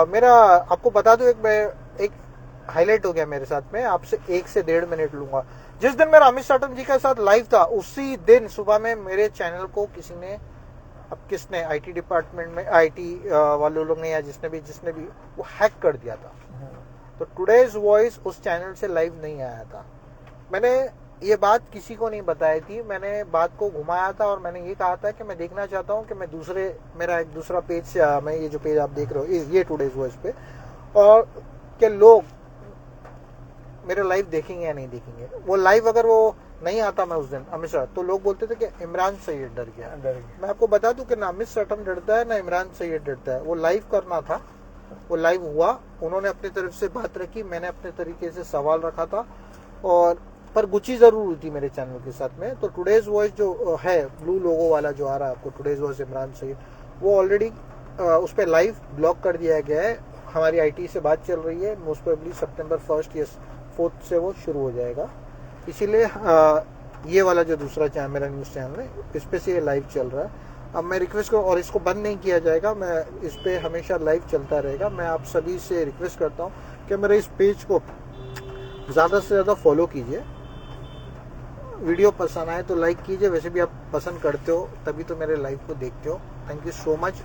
मेरा आपको बता दूं, एक हाईलाइट हो गया मेरे साथ में, आपसे 1 से 1.5 मिनट लूंगा। जिस दिन मेरा अमित साटम जी के साथ लाइव था, उसी दिन सुबह में मेरे चैनल को किसी ने अब किसने आईटी डिपार्टमेंट में आईटी वाले लोग ने या जिसने भी वो हैक कर दिया था। तो टुडेज वॉइस उस चैनल से लाइव नहीं आया था। मैंने ये बात किसी को नहीं बताई थी, मैंने बात को घुमाया था और मैंने ये कहा था कि मैं देखना चाहता हूँ कि मैं मेरा एक दूसरा पेज से मैं ये जो पेज आप देख रहे हो ये टुडेज वॉइस पे, और कि लोग मेरे लाइव देखेंगे या नहीं देखेंगे। वो लाइव अगर वो नहीं आता मैं उस दिन हमेशा, तो लोग बोलते थे कि इमरान सैयद डर गया। मैं आपको बता दूं कि ना अमित सटम डरता है ना इमरान सैयद डरता है। वो लाइव करना था, वो लाइव हुआ, उन्होंने अपनी तरफ से बात रखी, मैंने अपने तरीके से सवाल रखा था, और पर गुची जरूर हुई थी मेरे चैनल के साथ में। तो टुडेज वॉइस जो है ब्लू लोगो वाला जो आ रहा है आपको, टुडेज वॉइस इमरान सैयद, वो ऑलरेडी उस पर लाइव ब्लॉक कर दिया गया है। हमारी आईटी से बात चल रही है, मोस्ट प्रोबेबली सितंबर 1 या 4 से वो शुरू हो जाएगा। इसीलिए ये वाला जो दूसरा चैनल मेरा न्यूज़ चैनल है, इस पे से ये लाइव चल रहा है। अब मैं रिक्वेस्ट करूँ, और इसको बंद नहीं किया जाएगा, मैं इस पे हमेशा लाइव चलता रहेगा। मैं आप सभी से रिक्वेस्ट करता हूँ कि मेरे इस पेज को ज़्यादा से ज़्यादा फॉलो कीजिए। वीडियो पसंद आए तो लाइक कीजिए, वैसे भी आप पसंद करते हो तभी तो मेरे लाइव को देखते हो। Thank you so much.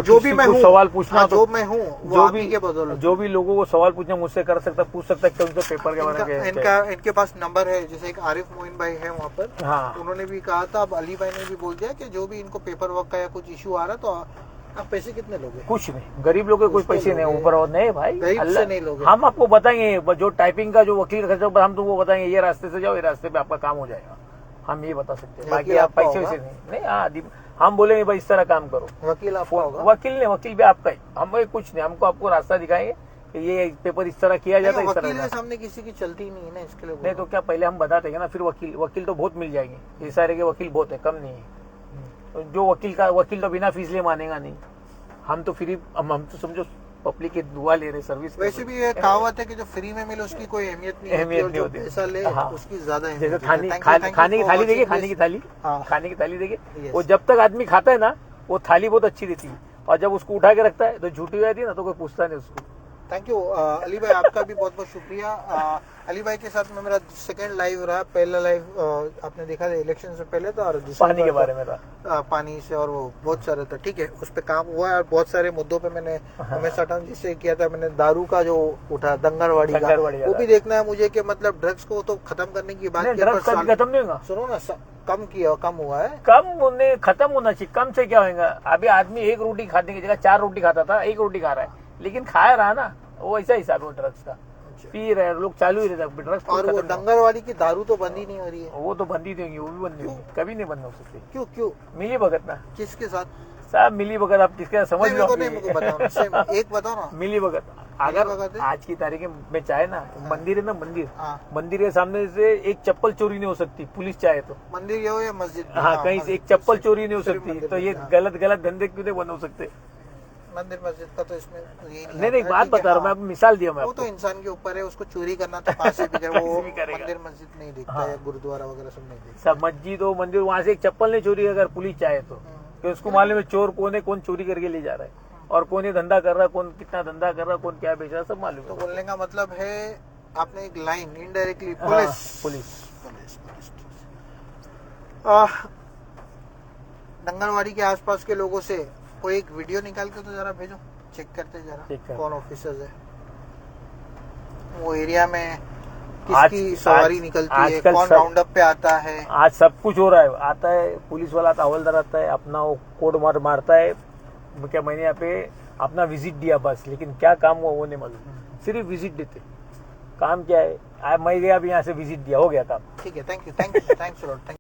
जो भी मैं हूँ, सवाल पूछना, जो मैं हूँ वो भी के बदौलत, जो भी लोगों को सवाल पूछना मुझसे कर सकता, पूछ सकता है उनसे पेपर के बारे में। इनके पास नंबर है, जैसे एक आरिफ मोइन भाई है वहाँ पर, हाँ, उन्होंने भी कहा था। अब अली भाई ने भी बोल दिया कि जो भी इनको पेपर वर्क का या कुछ इशू आ रहा है तो आप पैसे कितने लोगे? कुछ नहीं, गरीब लोग के कोई पैसे नहीं, ऊपर और नहीं भाई, गरीब से नहीं लोगे। हम आपको बताएंगे जो टाइपिंग का जो वकील खर्चा, हम तुमको बताएंगे ये रास्ते से जाओ, ये रास्ते पे आपका काम हो जाएगा, हम ये बता सकते हैं। बाकी आप पैसे वैसे नहीं। हाँ, हम बोलेंगे भाई इस तरह काम करो। वकील आपका होगा? वकील भी आपका ही, हम कुछ नहीं, हमको आपको रास्ता दिखाएंगे कि ये पेपर इस तरह किया जाता है, इस तरह वकील के सामने किसी की चलती नहीं है ना, इसके लिए नहीं तो क्या पहले हम बता देंगे ना, फिर वकील तो बहुत मिल जाएंगे, ये सारे के वकील बहुत है, कम नहीं है। जो वकील तो बिना फीस लिए मानेगा नहीं, हम तो फ्री, हम तो समझो पब्लिक की दुआ ले रहे सर्विस। वैसे भी ये कहावत है कि जो फ्री में मिले उसकी कोई अहमियत नहीं होती, पैसा ले उसकी ज्यादा अहमियत होती है। खाने की थाली देखिए, खाने की थाली देखिए, वो जब तक आदमी खाता है ना, वो थाली बहुत अच्छी रहती है, और जब उसको उठा के रखता है तो झूठी हो जाती है ना, तो कोई पूछता नहीं उसको। थैंक यू अली भाई, आपका भी बहुत बहुत शुक्रिया। अली भाई के साथ में मेरा सेकंड लाइव रहा। पहला लाइव आपने देखा था इलेक्शन से पहले था, और पानी के बारे में था, पानी से, और वो बहुत सारे था। ठीक है, उस पे काम हुआ है, और बहुत सारे मुद्दों पे मैंने हमेशा जिससे किया था। मैंने दारू का जो उठा दंगरवाड़ी का, वो भी देखना है मुझे कि मतलब ड्रग्स को तो खत्म करने की बात, खत्म नहीं होगा, सुनो ना, कम हुआ है, खत्म होना चाहिए। कम से क्या होगा, अभी आदमी एक रोटी खाने की जगह 4 रोटी खाता था, 1 रोटी खा रहा है, लेकिन खाया रहा ना, वो ऐसा हिसाब है ड्रग्स का, पी रहे लोग, चालू ही रहता ड्रग्स। और वो दंगरवाली की दारू तो बंद ही नहीं हो रही है। वो तो बंद ही देंगे, वो भी बंद नहीं होगी, कभी नहीं बंद हो सकती। क्यों मिली भगत ना, किसके साथ साहब मिली भगत, आप किसके साथ समझ लो, एक बताओ ना। मिली भगत, अगर आज की तारीख में चाहे ना, मंदिर है ना, मंदिर के सामने से एक चप्पल चोरी नहीं हो सकती, पुलिस चाहे तो। मंदिर हो या मस्जिद, हाँ, कहीं से एक चप्पल चोरी नहीं हो सकती, तो ये गलत धंधे क्यों नहीं बंद हो सकते? मंदिर मस्जिद का तो इसमें नहीं, बात बता रहा हूँ मैं, अब मिसाल दिया मैं। वो तो इंसान के ऊपर है, उसको चोरी करना तो पास से भी करे, वो मंदिर मस्जिद नहीं देखता है, गुरुद्वारा वगैरह सब नहीं देखता। सब मस्जिद हो, मंदिर, वहाँ से एक चप्पल नहीं चोरी अगर पुलिस चाहे तो, कि उसको मालूम है चोर कौन है, कौन चोरी करके ले जा रहा है, और कौन ये धंधा कर रहा है, कौन कितना धंधा कर रहा है, कौन क्या बेच रहा है, सब मालूम। तो बोलने का मतलब है आपने एक लाइन इनडायरेक्टली, पुलिस दंगरवाड़ी के आसपास के लोगों से कोई एक वीडियो निकाल के तो जरा भेजो, चेक करते जरा कौन ऑफिसर्स है वो एरिया में, किसकी सवारी निकलती है, कौन राउंड अप पे आता है। आज सब कुछ हो रहा है, आता है पुलिस वाला, हवलदार आता है, अपना वो कोड मारता है, क्या मैंने यहाँ पे अपना विजिट दिया बस, लेकिन क्या काम हुआ वो नहीं मालूम, सिर्फ विजिट देते, काम क्या है, मैं गया अभी यहाँ से विजिट दिया, हो गया काम। ठीक है, thank you, thanks a lot.